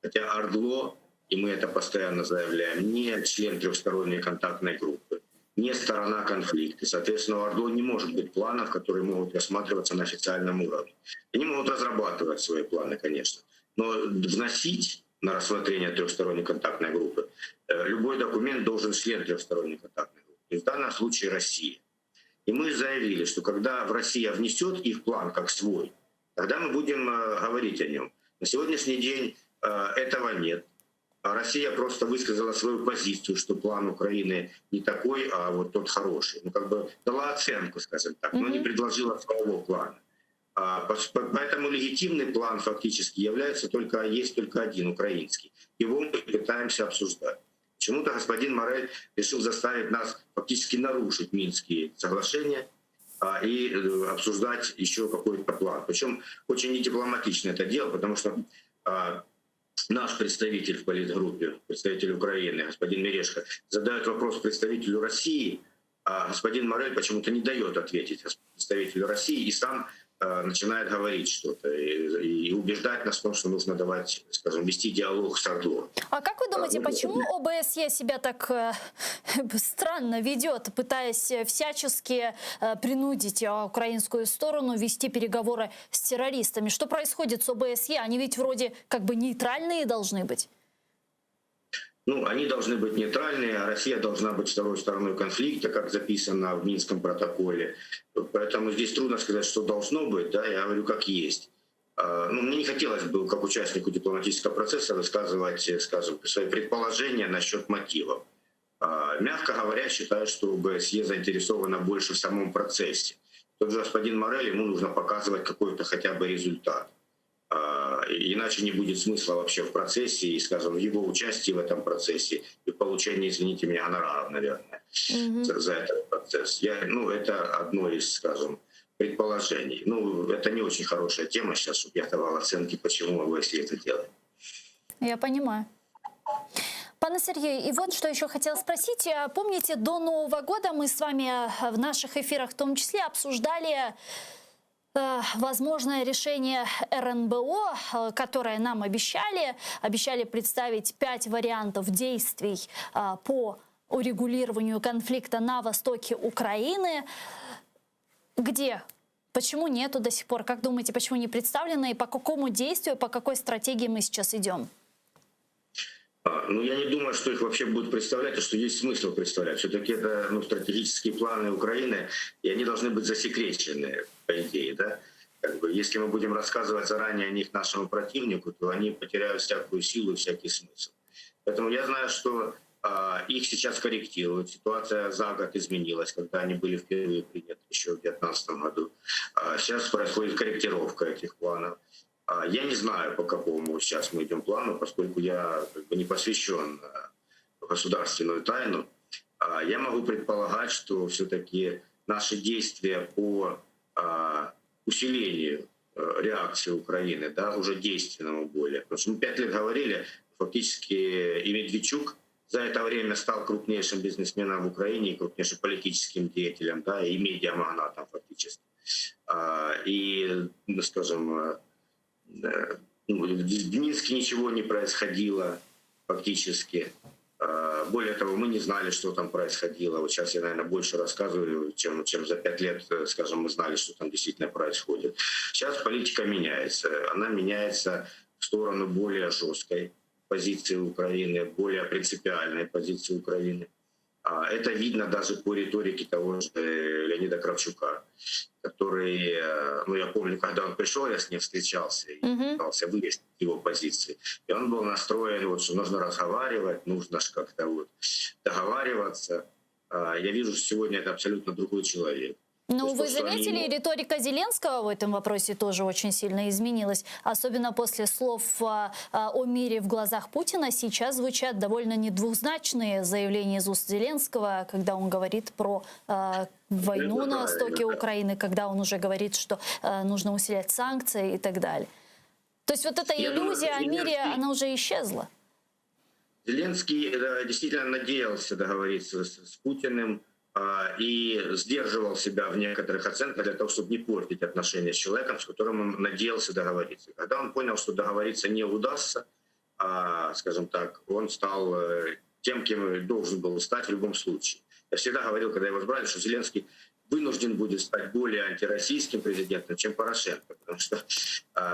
Хотя ОРДЛО, и мы это постоянно заявляем, не член трехсторонней контактной группы, не сторона конфликта. Соответственно, у ОРДЛО не может быть планов, которые могут рассматриваться на официальном уровне. Они могут разрабатывать свои планы, конечно, но вносить на рассмотрение трехсторонней контактной группы любой документ должен член трехсторонней контактной группы. И в данном случае Россия. И мы заявили, что когда Россия внесет их план как свой, тогда мы будем говорить о нем. На сегодняшний день этого нет. Россия просто высказала свою позицию, что план Украины не такой, а вот тот хороший. Дала оценку, скажем так, но не предложила своего плана. Поэтому легитимный план фактически есть только один, украинский. Его мы пытаемся обсуждать. Почему-то господин Морель решил заставить нас фактически нарушить Минские соглашения и обсуждать еще какой-то план. Причем очень недипломатично это дело, потому что наш представитель в политгруппе, представитель Украины, господин Мерешко, задает вопрос представителю России, а господин Морель почему-то не дает ответить представителю России и сам начинает говорить что-то и убеждать нас в том, что нужно давать, скажем, вести диалог с ОРДЛО. А как вы думаете, почему ОБСЕ себя так странно ведет, пытаясь всячески принудить украинскую сторону вести переговоры с террористами? Что происходит с ОБСЕ? Они ведь вроде как бы нейтральные должны быть. Они должны быть нейтральные, а Россия должна быть второй стороной конфликта, как записано в Минском протоколе. Поэтому здесь трудно сказать, что должно быть, да, я говорю, как есть. Мне не хотелось бы, как участнику дипломатического процесса, высказывать, скажем, свои предположения насчет мотивов. Мягко говоря, считаю, что ОБСЕ заинтересована больше в самом процессе. Тот же господин Морель, ему нужно показывать какой-то хотя бы результат. Иначе не будет смысла вообще в процессе и, скажем, в его участии в этом процессе и в получении, извините меня, гонораров, наверное, за этот процесс. Это одно из, скажем, предположений. Это не очень хорошая тема сейчас, чтобы я давал оценки, почему ОБСЕ это делает. Я понимаю. Пане Сергею, и вот что еще хотела спросить. Помните, до Нового года мы с вами в наших эфирах в том числе обсуждали возможное решение РНБО, которое нам обещали представить 5 вариантов действий по урегулированию конфликта на востоке Украины. Где? Почему нету до сих пор? Как думаете, почему не представлено и по какому действию, по какой стратегии мы сейчас идем? Ну, я не думаю, что их вообще будут представлять, и что есть смысл представлять. Все-таки это стратегические планы Украины, и они должны быть засекречены, по идее, да? Как бы, если мы будем рассказывать заранее о них нашему противнику, то они потеряют всякую силу и всякий смысл. Поэтому я знаю, что их сейчас корректируют. Ситуация за год изменилась, когда они были впервые приняты еще в 2019 году. Сейчас происходит корректировка этих планов. Я не знаю, по какому сейчас мы идем плану, поскольку я не посвящен в государственную тайну. Я могу предполагать, что все-таки наши действия по усилению реакции Украины, да, уже действенному более. Потому что мы 5 лет говорили, фактически и Медведчук за это время стал крупнейшим бизнесменом в Украине, крупнейшим политическим деятелем, да, и медиамагнатом фактически. И, скажем, в Минске ничего не происходило фактически. Более того, мы не знали, что там происходило. Вот сейчас я, наверное, больше рассказываю, чем за 5 лет, скажем, мы знали, что там действительно происходит. Сейчас политика меняется. Она меняется в сторону более жесткой позиции Украины, более принципиальной позиции Украины. Это видно даже по риторике того же Леонида Кравчука, который, я помню, когда он пришел, я с ним встречался и пытался выяснить его позиции. И он был настроен, что нужно разговаривать, нужно же как-то договариваться. Я вижу, что сегодня это абсолютно другой человек. Ну, вы заметили, риторика Зеленского в этом вопросе тоже очень сильно изменилась. Особенно после слов о мире в глазах Путина сейчас звучат довольно недвузначные заявления из уст Зеленского, когда он говорит про войну на востоке Украины, когда он уже говорит, что нужно усилять санкции и так далее. То есть вот эта иллюзия о мире, она уже исчезла. Зеленский действительно надеялся договориться с Путиным, и сдерживал себя в некоторых оценках для того, чтобы не портить отношения с человеком, с которым он надеялся договориться. Когда он понял, что договориться не удастся, скажем так, он стал тем, кем должен был стать в любом случае. Я всегда говорил, когда его избрали, что Зеленский вынужден будет стать более антироссийским президентом, чем Порошенко, потому что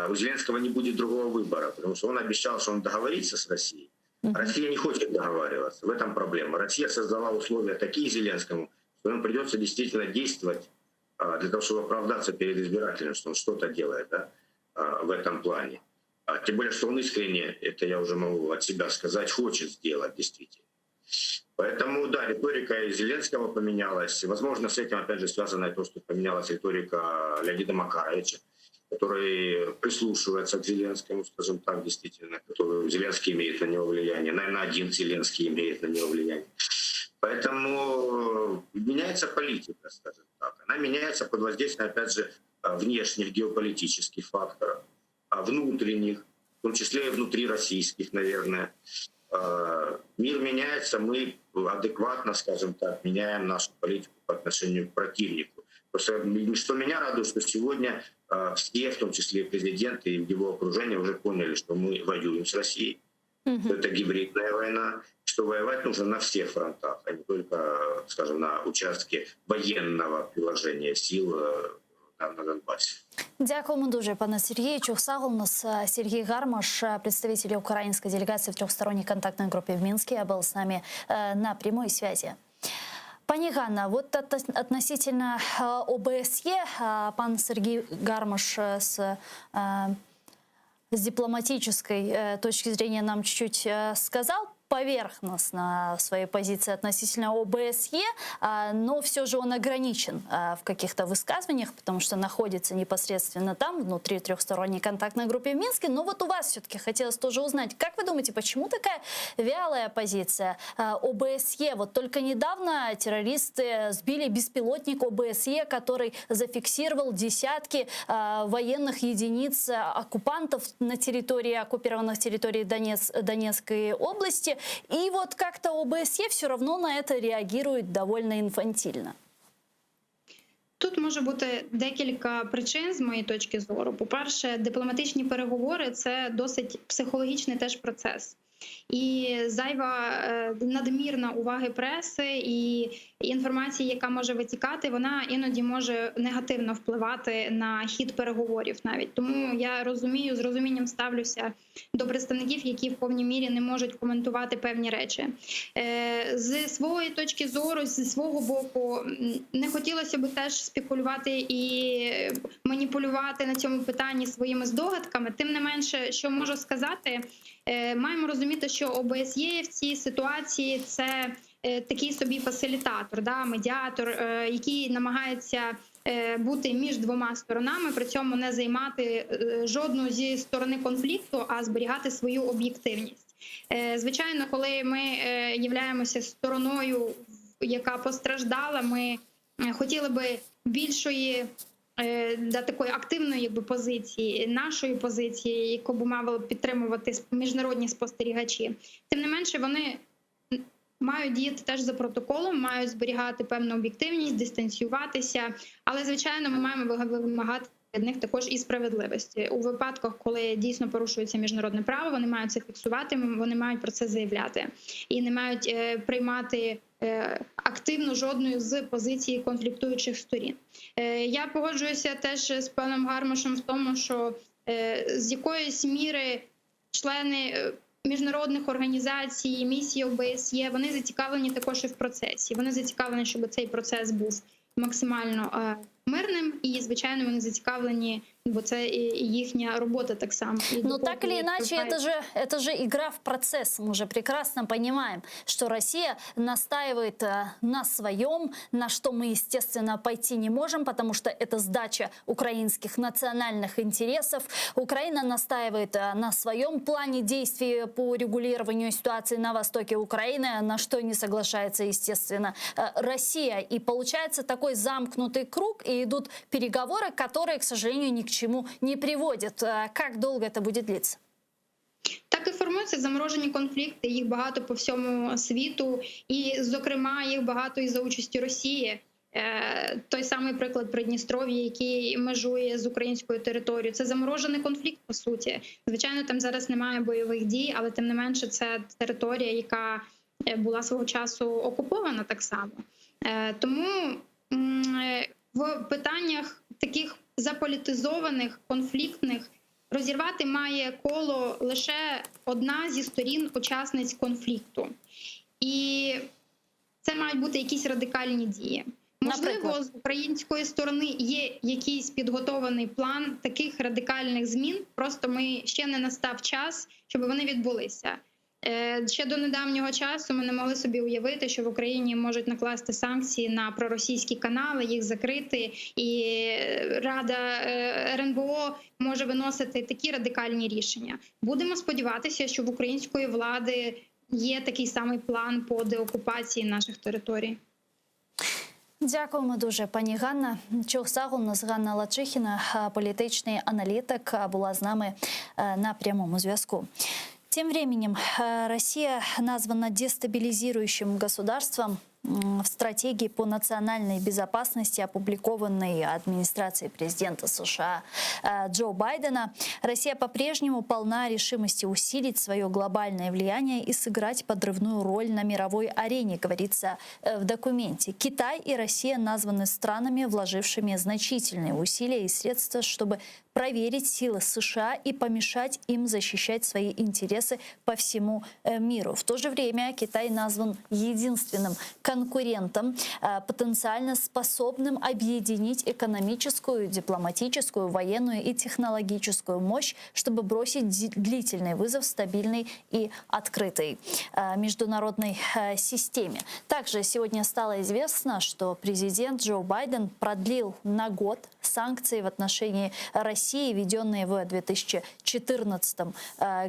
у Зеленского не будет другого выбора, потому что он обещал, что он договорится с Россией. Россия не хочет договариваться. В этом проблема. Россия создала условия такие Зеленскому, что ему придется действительно действовать для того, чтобы оправдаться перед избирателем, что он что-то делает, да, в этом плане. Тем более, что он искренне, это я уже могу от себя сказать, хочет сделать действительно. Поэтому, да, риторика Зеленского поменялась. Возможно, с этим, опять же, связано то, что поменялась риторика Леонида Макаровича, который прислушивается к Зеленскому, скажем так, действительно, который Зеленский имеет на него влияние. Наверное, один Зеленский имеет на него влияние. Поэтому меняется политика, скажем так. Она меняется под воздействием, опять же, внешних геополитических факторов, внутренних, в том числе и внутрироссийских, наверное. Мир меняется, мы адекватно, скажем так, меняем нашу политику по отношению к противнику. Просто что меня радует, что сегодня все, в том числе и президент и его окружение, уже поняли, что мы воюем с Россией, что это гибридная война, что воевать нужно на всех фронтах, а не только, скажем, на участке военного приложения сил на Донбассе. Дякуємо дуже, пане Сергію. Чухсагл, у нас Сергей Гармаш, представитель украинской делегации в трехсторонней контактной группе в Минске, был с нами на прямой связи. Пані Ганна, вот относительно ОБСЕ, пан Сергей Гармаш с дипломатической точки зрения нам чуть-чуть сказал поверхностно своей позиции относительно ОБСЕ, но все же он ограничен в каких-то высказываниях, потому что находится непосредственно там, внутри трехсторонней контактной группы в Минске. Но вот у вас все-таки хотелось тоже узнать, как вы думаете, почему такая вялая позиция ОБСЕ? Вот только недавно террористы сбили беспилотник ОБСЕ, который зафиксировал десятки военных единиц оккупантов на территории, оккупированных территорий Донецкой области. И вот как-то ОБСЕ все равно на это реагирует довольно інфантильно. Тут може бути декілька причин з моєї точки зору. По-перше, дипломатичні переговори – це досить психологічний теж процес. І зайва надмірна уваги преси і інформації, яка може витікати, вона іноді може негативно впливати на хід переговорів навіть. Тому я розумію, з розумінням ставлюся до представників, які в повній мірі не можуть коментувати певні речі. З своєї точки зору, зі свого боку, не хотілося б теж спекулювати і маніпулювати на цьому питанні своїми здогадками. Тим не менше, що можу сказати, маємо розуміти, що ОБСЄ в цій ситуації – це такий собі фасилітатор, медіатор, який намагається бути між двома сторонами, при цьому не займати жодну зі сторони конфлікту, а зберігати свою об'єктивність. Звичайно, коли ми являємося стороною, яка постраждала, ми хотіли би більшої такої активної позиції, нашої позиції, яку б мали підтримувати міжнародні спостерігачі. Тим не менше, вони мають діяти теж за протоколом, мають зберігати певну об'єктивність, дистанціюватися. Але, звичайно, ми маємо вимагати від них також і справедливості. У випадках, коли дійсно порушується міжнародне право, вони мають це фіксувати, вони мають про це заявляти. І не мають приймати активно жодної з позицій конфліктуючих сторін. Я погоджуюся теж з паном Гармашем в тому, що з якоїсь міри члени міжнародних організацій, місії ОБСЄ, вони зацікавлені також і в процесі. Вони зацікавлені, щоб цей процес був максимально мирним, и, звичайно, вони зацікавлені, бо це їхня робота так само. Но так или иначе, это же игра в процесс. Мы же прекрасно понимаем, что Россия настаивает на своем, на что мы, естественно, пойти не можем, потому что это сдача украинских национальных интересов. Украина настаивает на своем плане действий по регулированию ситуации на востоке Украины, на что не соглашается, естественно, Россия. И получается такой замкнутый круг, и идут переговоры, которые, к сожалению, ни к чему не приводят. Как долго это будет длиться? Так і формуються заморожені конфлікти, їх багато по всьому світу, і, зокрема, їх багато і за участю Росії. Той самий приклад Придністров'я, який межує з українською територією. Це заморожений конфлікт, по суті. Звичайно, там зараз немає бойових дій, але тим не менше це територія, яка була свого часу окупована так само. Тому в питаннях таких заполітизованих, конфліктних, розірвати має коло лише одна зі сторін-учасниць конфлікту. І це мають бути якісь радикальні дії. Можливо, з української сторони є якийсь підготований план таких радикальних змін, просто ще не настав час, щоб вони відбулися. Ще до недавнього часу ми не могли собі уявити, що в Україні можуть накласти санкції на проросійські канали, їх закрити, і Рада РНБО може виносити такі радикальні рішення. Будемо сподіватися, що в української влади є такий самий план по деокупації наших територій. Дякуємо дуже, пані Ганна. Чув Сагул, нас Ганна Лачихіна, політичний аналітик, була з нами на прямому зв'язку. Тем временем Россия названа дестабилизирующим государством в стратегии по национальной безопасности, опубликованной администрацией президента США Джо Байдена. Россия по-прежнему полна решимости усилить свое глобальное влияние и сыграть подрывную роль на мировой арене, говорится в документе. Китай и Россия названы странами, вложившими значительные усилия и средства, чтобы проверить силы США и помешать им защищать свои интересы по всему миру. В то же время Китай назван единственным конкурентом, потенциально способным объединить экономическую, дипломатическую, военную и технологическую мощь, чтобы бросить длительный вызов стабильной и открытой международной системе. Также сегодня стало известно, что президент Джо Байден продлил на год санкции в отношении России, введенные в 2014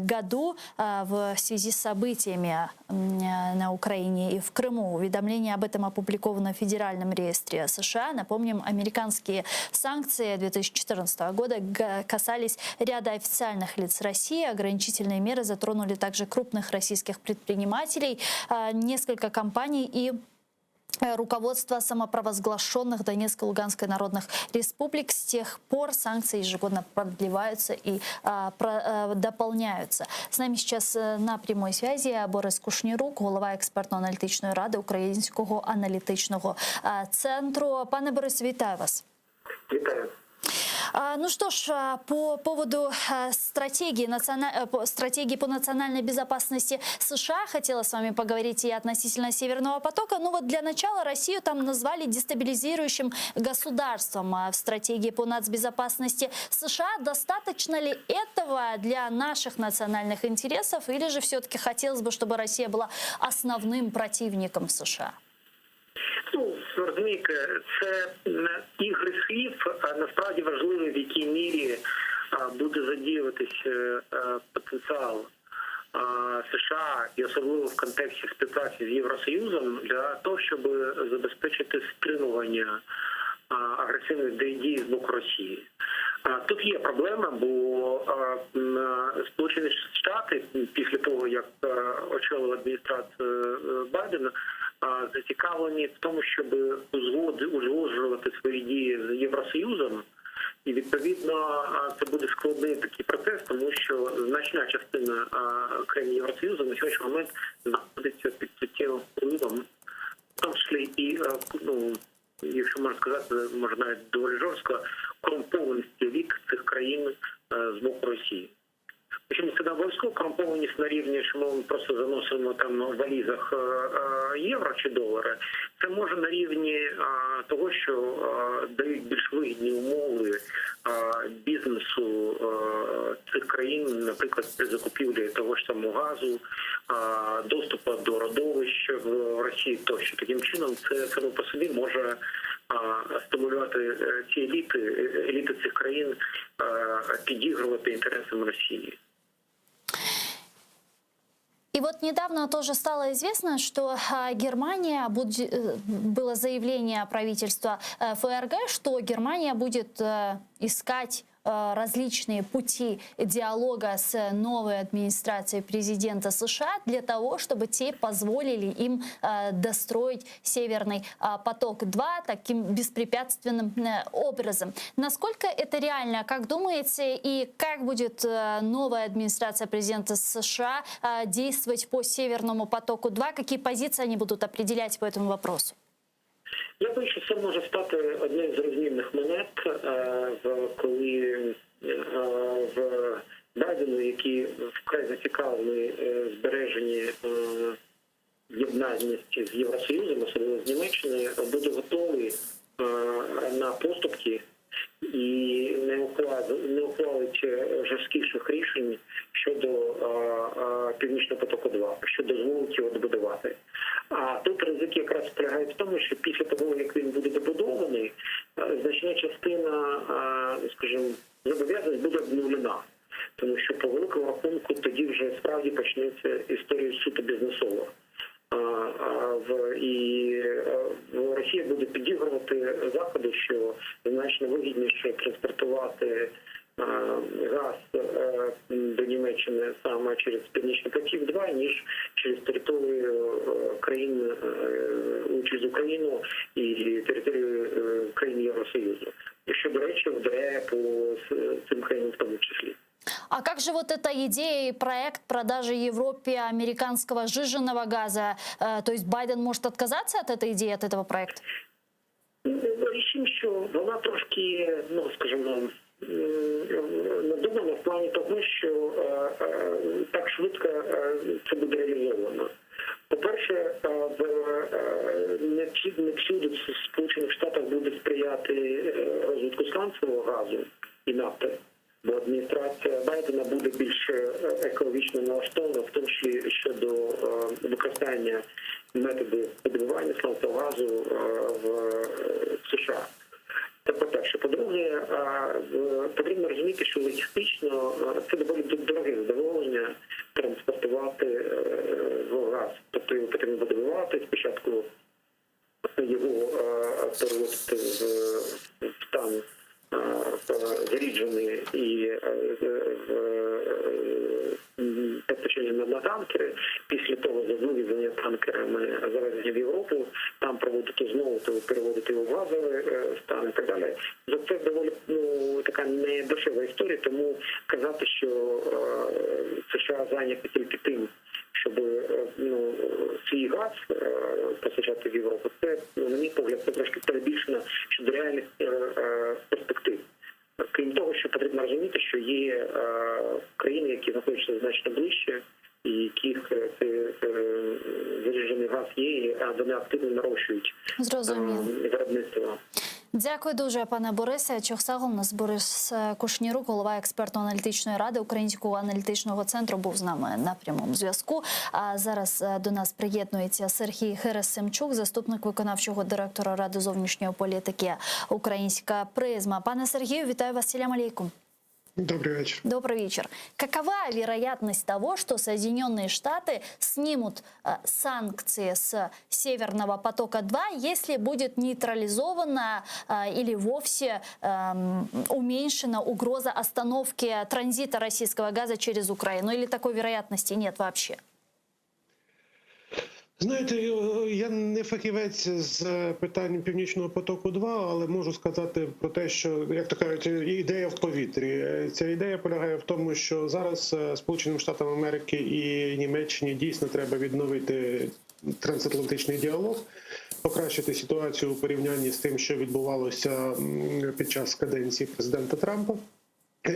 году в связи с событиями на Украине и в Крыму. Уведомление об этом опубликовано в Федеральном реестре США. Напомним, американские санкции 2014 года касались ряда официальных лиц России. Ограничительные меры затронули также крупных российских предпринимателей, несколько компаний и руководство самопровозглашенных Донецкой и Луганской народных республик. С тех пор санкции ежегодно продлеваются и дополняются. С нами сейчас на прямой связи Борис Кушнірук, голова експертно-аналітичної ради Українського аналітичного центру. Пане Борис, вітаю вас. Вітаю. Ну что ж, по поводу стратегии по национальной безопасности США хотела с вами поговорить и относительно Северного потока. Ну вот для начала Россию там назвали дестабилизирующим государством в стратегии по нацбезопасности США. Достаточно ли этого для наших национальных интересов, или же все-таки хотелось бы, чтобы Россия была основным противником США? Ну, розумієте, це ігри слів, а насправді важливо, в якій мірі буде задіюватися потенціал США, і особливо в контексті співпраці з Євросоюзом, для того, щоб забезпечити стримування агресивних дій з боку Росії. Тут є проблема, бо Сполучені Штати після того, як очолила адміністрацію Байдена, зацікавлені в тому, щоб узгоджувати свої дії з Євросоюзом. І, відповідно, це буде складний такий процес, тому що значна частина країн Євросоюзу на сьогоднішній момент знаходиться під суттєвим впливом, в тому числі і, ну, якщо можна сказати, може навіть доволі жорстко, корумпованість еліт цих країн з боку Росії. Причому це не обов'язково корумпованість на рівні, що ми просто заносимо там в валізах євро чи долари. Це може на рівні того, що дають більш вигідні умови бізнесу цих країн, наприклад, при закупівлі того ж самого газу, доступу до родовищ в Росії тощо. Таким чином це само по собі може стимулювати ці еліти цих країн підігрувати інтересам Росії. И вот недавно тоже стало известно, что Германия, было заявление правительства ФРГ, что Германия будет искать различные пути диалога с новой администрацией президента США для того, чтобы те позволили им достроить Северный поток-2 таким беспрепятственным образом. Насколько это реально, как думаете, и как будет новая администрация президента США действовать по Северному потоку-2? Какие позиции они будут определять по этому вопросу? Я думаю, що це може стати одним з розмінних монет, коли в Байдену, який вкрай зацікавлений збереженні єднаності з Євросоюзом, особливо з Німеччиною, буде готовий на поступки і не ухвалить жорсткіших рішень щодо Північного потоку-2, що дозволить його добудувати. А тут ризик якраз полягає в тому, що після того, як він буде добудований, значна частина, скажімо, зобов'язань буде обнулена. Тому що по великому рахунку тоді вже справді почнеться історія суто бізнесова. І Росія буде підігрувати Заходу, що значно вигідніше транспортувати газ до Німеччини саме через Північний потік-2, ніж через територію країн, через Україну і територію країн Євросоюзу. Що, до речі, вдаряє по цим країнам в тому числі. А как же вот эта идея и проект продажи Европе американского сжиженного газа? То есть Байден может отказаться от этой идеи, от этого проекта? Рішимо, що вона трошки, ну, скажімо, надумана в плані того, що так швидко це буде реалізовано. По-перше, не всюди в Сполучених Штатах буде сприяти розвитку сланцевого газу і нафти, бо адміністрація Байдена буде більш екологічно налаштована, в тому числі щодо використання методів видобування сланцевого газу в США. Це по-перше. По-друге, потрібно розуміти, що логістично це доволі дороге задоволення транспортувати газ. Тобто його потрібно видобувати, спочатку його переводити в стан заріджений і постачання на танкери. Після того за вивезення танкерами завезення в Європу, там проводити просто переводити його в газовий стан і так далі. Це доволі така недешева історія, тому казати, що США зайняті тільки тим, щоб свій газ постачати в Європу, це, на мій погляд, це трошки перебільшено щодо реальних перспектив. Крім того, що потрібно розуміти, що є країни, які знаходяться значно ближче, і яких заряджений газ є, а вони активно нарощують виробництво. Дякую дуже, пане Борисе. Чохсагл, у нас Борис Кушнірук, голова експертно-аналітичної ради Українського аналітичного центру, був з нами на прямому зв'язку. А зараз до нас приєднується Сергій Герасимчук, заступник виконавчого директора Ради зовнішньої політики «Українська призма». Пане Сергію, вітаю вас. Салям алейкум. Добрый вечер. Добрый вечер. Какова вероятность того, что Соединенные Штаты снимут санкции с Северного потока-2, если будет нейтрализована или вовсе уменьшена угроза остановки транзита российского газа через Украину? Или такой вероятности нет вообще? Знаєте, я не фахівець з питань Північного потоку-2, але можу сказати про те, що, як то кажуть, ідея в повітрі. Ця ідея полягає в тому, що зараз Сполученим Штатам Америки і Німеччині дійсно треба відновити трансатлантичний діалог, покращити ситуацію у порівнянні з тим, що відбувалося під час каденції президента Трампа.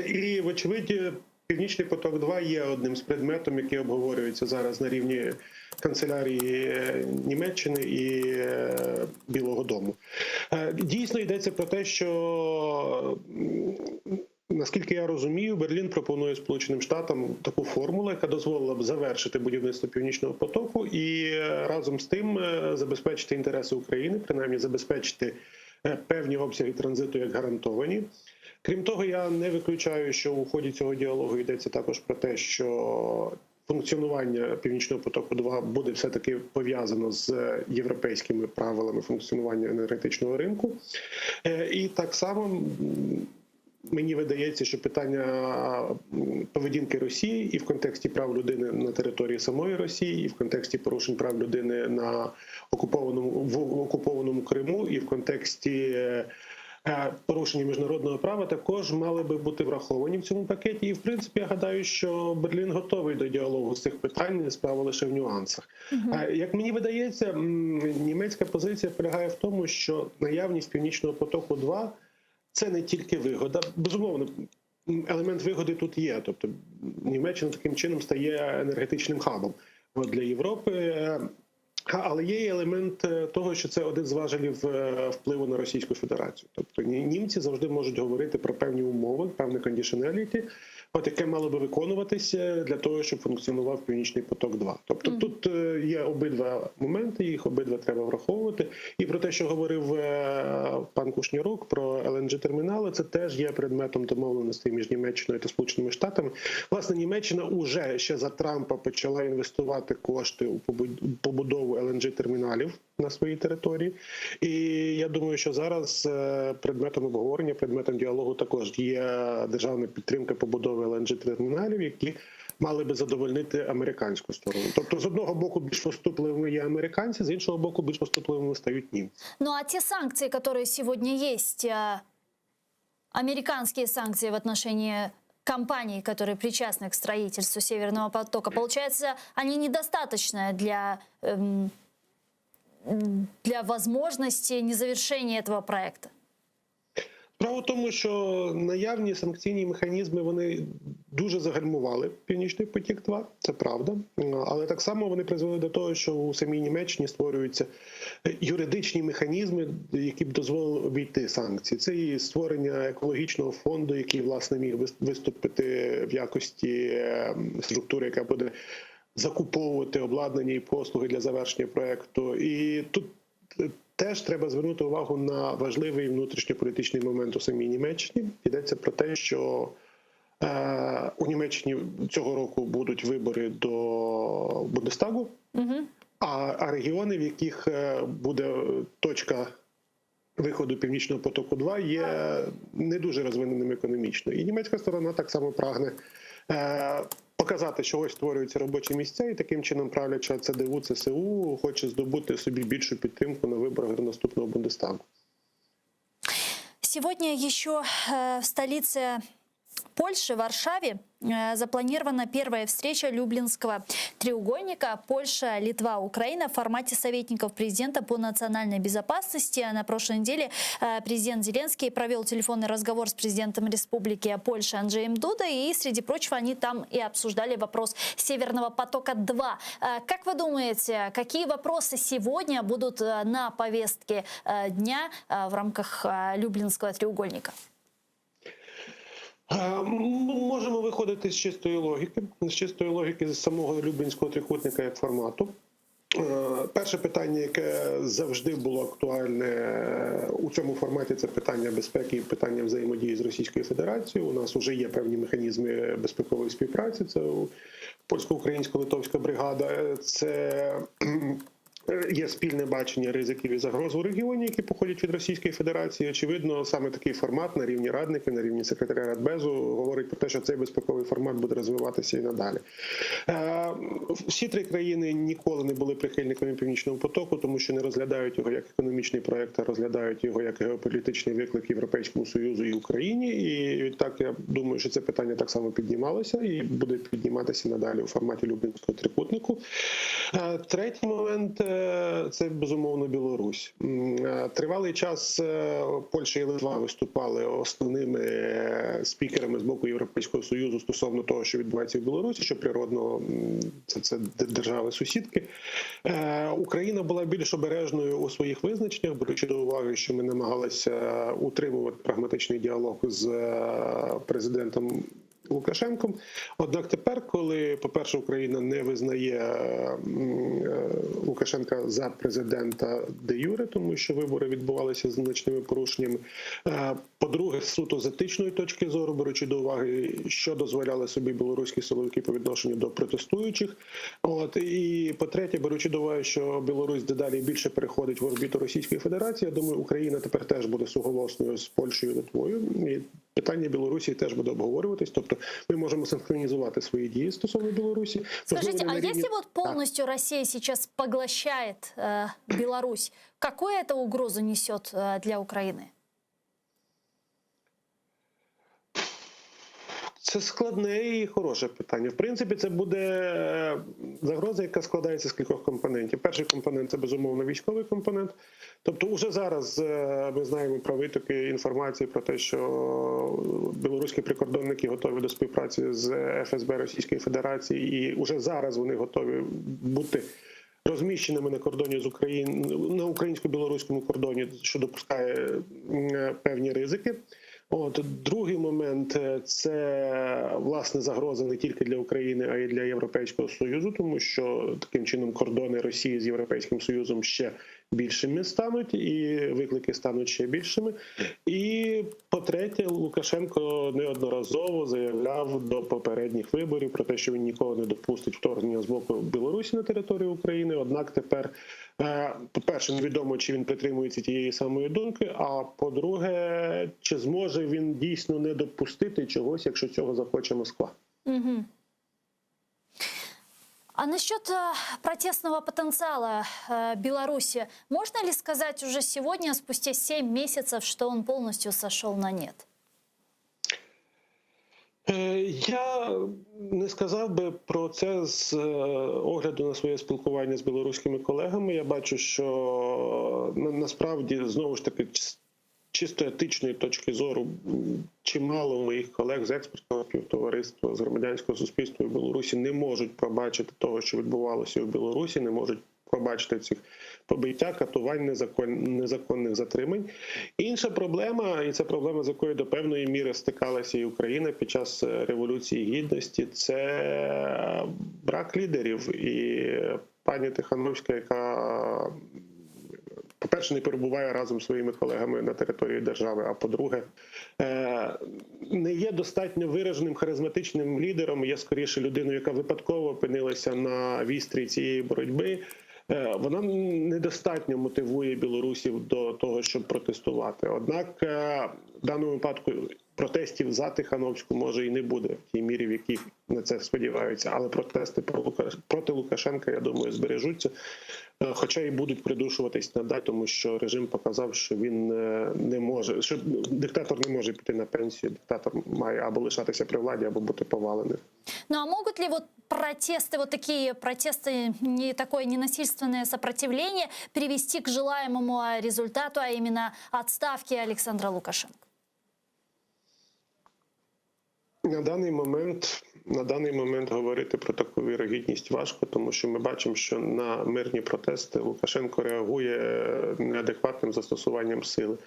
І, вочевидь, Північний поток-2 є одним з предметів, які обговорюються зараз на рівні канцелярії Німеччини і Білого дому. Дійсно йдеться про те, що, наскільки я розумію, Берлін пропонує Сполученим Штатам таку формулу, яка дозволила б завершити будівництво Північного потоку і разом з тим забезпечити інтереси України, принаймні забезпечити певні обсяги транзиту як гарантовані. Крім того, я не виключаю, що у ході цього діалогу йдеться також про те, що функціонування Північного потоку-2 буде все-таки пов'язано з європейськими правилами функціонування енергетичного ринку. І так само мені видається, що питання поведінки Росії і в контексті прав людини на території самої Росії, і в контексті порушень прав людини на окупованому Криму, і в контексті порушення міжнародного права також мали би бути враховані в цьому пакеті. І, в принципі, я гадаю, що Берлін готовий до діалогу з цих питань, справа лише в нюансах. Як мені видається, німецька позиція полягає в тому, що наявність Північного потоку-2 – це не тільки вигода. Безумовно, елемент вигоди тут є. Тобто Німеччина таким чином стає енергетичним хабом для Європи. Але є елемент того, що це один з важелів впливу на Російську Федерацію. Тобто німці завжди можуть говорити про певні умови, певне conditionality, яке мало би виконуватися для того, щоб функціонував Північний поток-2. Тобто тут є обидва моменти, їх обидва треба враховувати. І про те, що говорив пан Кушнірук про LNG-термінали, це теж є предметом домовленостей між Німеччиною та Сполученими Штатами. Власне, Німеччина уже ще за Трампа почала інвестувати кошти у побудову LNG-терміналів на своїй території. І я думаю, що зараз предметом обговорення, предметом діалогу також є державна підтримка побудови LNG-терміналів, які мали би задовольнити американську сторону. Тобто, з одного боку, більш поступливими є американці, з іншого боку, більш поступливими стають німці. Ну а те санкции, которые сегодня есть, американские санкции в отношении компаний, которые причастны к строительству Северного потока, получается, они недостаточны для возможности незавершения этого проекта? Справа в тому, що наявні санкційні механізми, вони дуже загальмували Північний потік-2, це правда. Але так само вони призвели до того, що у самій Німеччині створюються юридичні механізми, які б дозволили обійти санкції. Це і створення екологічного фонду, який, власне, міг виступити в якості структури, яка буде закуповувати обладнання і послуги для завершення проекту. І тут теж треба звернути увагу на важливий внутрішньополітичний момент у самій Німеччині. Йдеться про те, що у Німеччині цього року будуть вибори до Бундестагу, а регіони, в яких буде точка виходу Північного потоку-2, є не дуже розвиненими економічно. І німецька сторона так само прагне показати, що ось створюються робочі місця, і таким чином правляча ЦДУ, ЦСУ хоче здобути собі більшу підтримку на виборах до наступного Бундестагу. Сегодня еще в столице Польши, Варшаве, запланирована первая встреча Люблинского треугольника Польша, Литва, Украина в формате советников президента по национальной безопасности. На прошлой неделе президент Зеленский провел телефонный разговор с президентом Республики Польша Анджеем Дудой, и, среди прочего, они там и обсуждали вопрос Северного потока-2. Как вы думаете, какие вопросы сегодня будут на повестке дня в рамках Люблинского треугольника? Можемо виходити з чистої логіки з самого Люблінського трикутника як формату. Перше питання, яке завжди було актуальне у цьому форматі, це питання безпеки і питання взаємодії з Російською Федерацією. У нас вже є певні механізми безпекової співпраці, це польсько-українсько-литовська бригада, це є спільне бачення ризиків і загроз у регіоні, які походять від Російської Федерації. Очевидно, саме такий формат на рівні радників, на рівні секретаря Радбезу говорить про те, що цей безпековий формат буде розвиватися і надалі. Всі три країни ніколи не були прихильниками Північного потоку, тому що не розглядають його як економічний проєкт, а розглядають його як геополітичний виклик Європейському Союзу і Україні. І відтак я думаю, що це питання так само піднімалося і буде підніматися надалі у форматі Люблінського трикутнику. Третій момент – це, безумовно, Білорусь. Тривалий час Польща і Литва виступали основними спікерами з боку Європейського Союзу стосовно того, що відбувається в Білорусі, що природно це держави-сусідки. Україна була більш обережною у своїх визначеннях, беручи до уваги, що ми намагалися утримувати прагматичний діалог з президентом Лукашенком. Однак тепер, коли, по-перше, Україна не визнає Лукашенка за президента де юре, тому що вибори відбувалися з значними порушеннями. По-друге, суто з етичної точки зору, беручи до уваги, що дозволяли собі білоруські силовики по відношенню до протестуючих. І по-третє, беручи до уваги, що Білорусь дедалі більше переходить в орбіту Російської Федерації, я думаю, Україна тепер теж буде суголосною з Польщею і Литвою. І питання Білорусі теж буде обговорюватись. Тобто мы можем синхронизовать свои действия стосовно Беларуси. Скажите, а если вот полностью Россия сейчас поглощает Беларусь, какую это угрозу несет для Украины? Це складне і хороше питання. В принципі, це буде загроза, яка складається з кількох компонентів. Перший компонент – це, безумовно, військовий компонент. Тобто, уже зараз ми знаємо про витоки інформації про те, що білоруські прикордонники готові до співпраці з ФСБ Російської Федерації, і уже зараз вони готові бути розміщеними на кордоні з Україною, на українсько-білоруському кордоні, що допускає певні ризики. Другий момент – це, власне, загроза не тільки для України, а й для Європейського Союзу, тому що таким чином кордони Росії з Європейським Союзом ще більшими стануть, і виклики стануть ще більшими. І, по-третє, Лукашенко неодноразово заявляв до попередніх виборів про те, що він ніколи не допустить вторгнення з боку Білорусі на територію України. Однак тепер, по-перше, невідомо, чи він притримується тієї самої думки, а по-друге, чи зможе він дійсно не допустити чогось, якщо цього захоче Москва. Угу. А насчет протестного потенциала Беларуси, можно ли сказать уже сегодня, спустя 7 месяцев, что он полностью сошел на нет? Я не сказав би про це з огляду на своє спілкування з білоруськими колегами. Я бачу, що насправді, знову ж таки, чисто етичної точки зору, чимало моїх колег з експертного співтовариства, з громадянського суспільства в Білорусі не можуть пробачити того, що відбувалося в Білорусі, не можуть пробачити цих побиття, катувань, незаконних затримань. Інша проблема, і це проблема, з якою до певної міри стикалася і Україна під час Революції Гідності, це брак лідерів. І пані Тихановська, яка, по-перше, не перебуває разом зі своїми колегами на території держави, а по-друге, не є достатньо вираженим харизматичним лідером, є скоріше людиною, яка випадково опинилася на вістрі цієї боротьби. Вона недостатньо мотивує білорусів до того, щоб протестувати. Однак в даному випадку протестів за Тихановську може і не буде в тій мірі, в якій на це сподіваються. Але протести проти Лукашенка, я думаю, збережуться. Хоча і будуть придушуватись надалі, тому що режим показав, що він не може, що диктатор не може піти на пенсію. Диктатор має або лишатися при владі, або бути поваленим. Ну а могут ли вот протесты, вот такие протесты, не такое ненасильственное сопротивление привести к желаемому результату, а именно отставке Александра Лукашенко? На даний момент говорити про таку вірогідність важко, тому що ми бачимо, що на мирні протести Лукашенко реагує неадекватним застосуванням сили.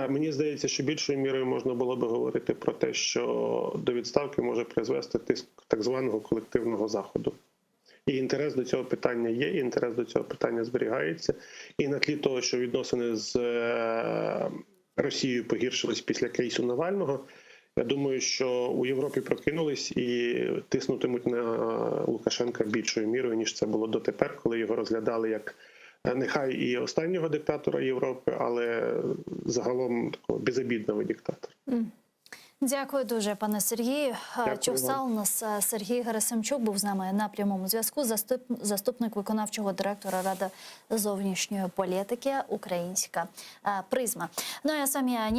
Мені здається, що більшою мірою можна було би говорити про те, що до відставки може призвести тиск так званого колективного заходу. І інтерес до цього питання є, і інтерес до цього питання зберігається. І на тлі того, що відносини з Росією погіршились після кейсу Навального, я думаю, що у Європі прокинулись і тиснутимуть на Лукашенка більшою мірою, ніж це було дотепер, коли його розглядали як нехай і останнього диктатора Європи, але загалом такого безобідного диктатора. Дякую дуже, пане Сергію. Дякую Чувсал у нас Сергій Герасимчук був з нами на прямому зв'язку, заступник виконавчого директора Ради зовнішньої політики «Украинская призма». Ну, я с вами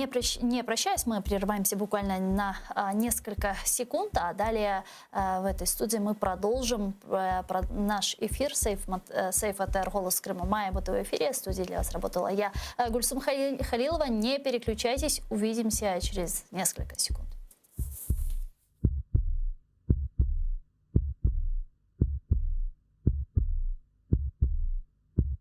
не прощаюсь, мы прерываемся буквально на несколько секунд, а далее в этой студии мы продолжим наш эфир. Сейф АТР «Голос Крыма» має бути в эфире. В студии для вас работала я, Гульсум Халилова. Не переключайтесь, увидимся через несколько секунд.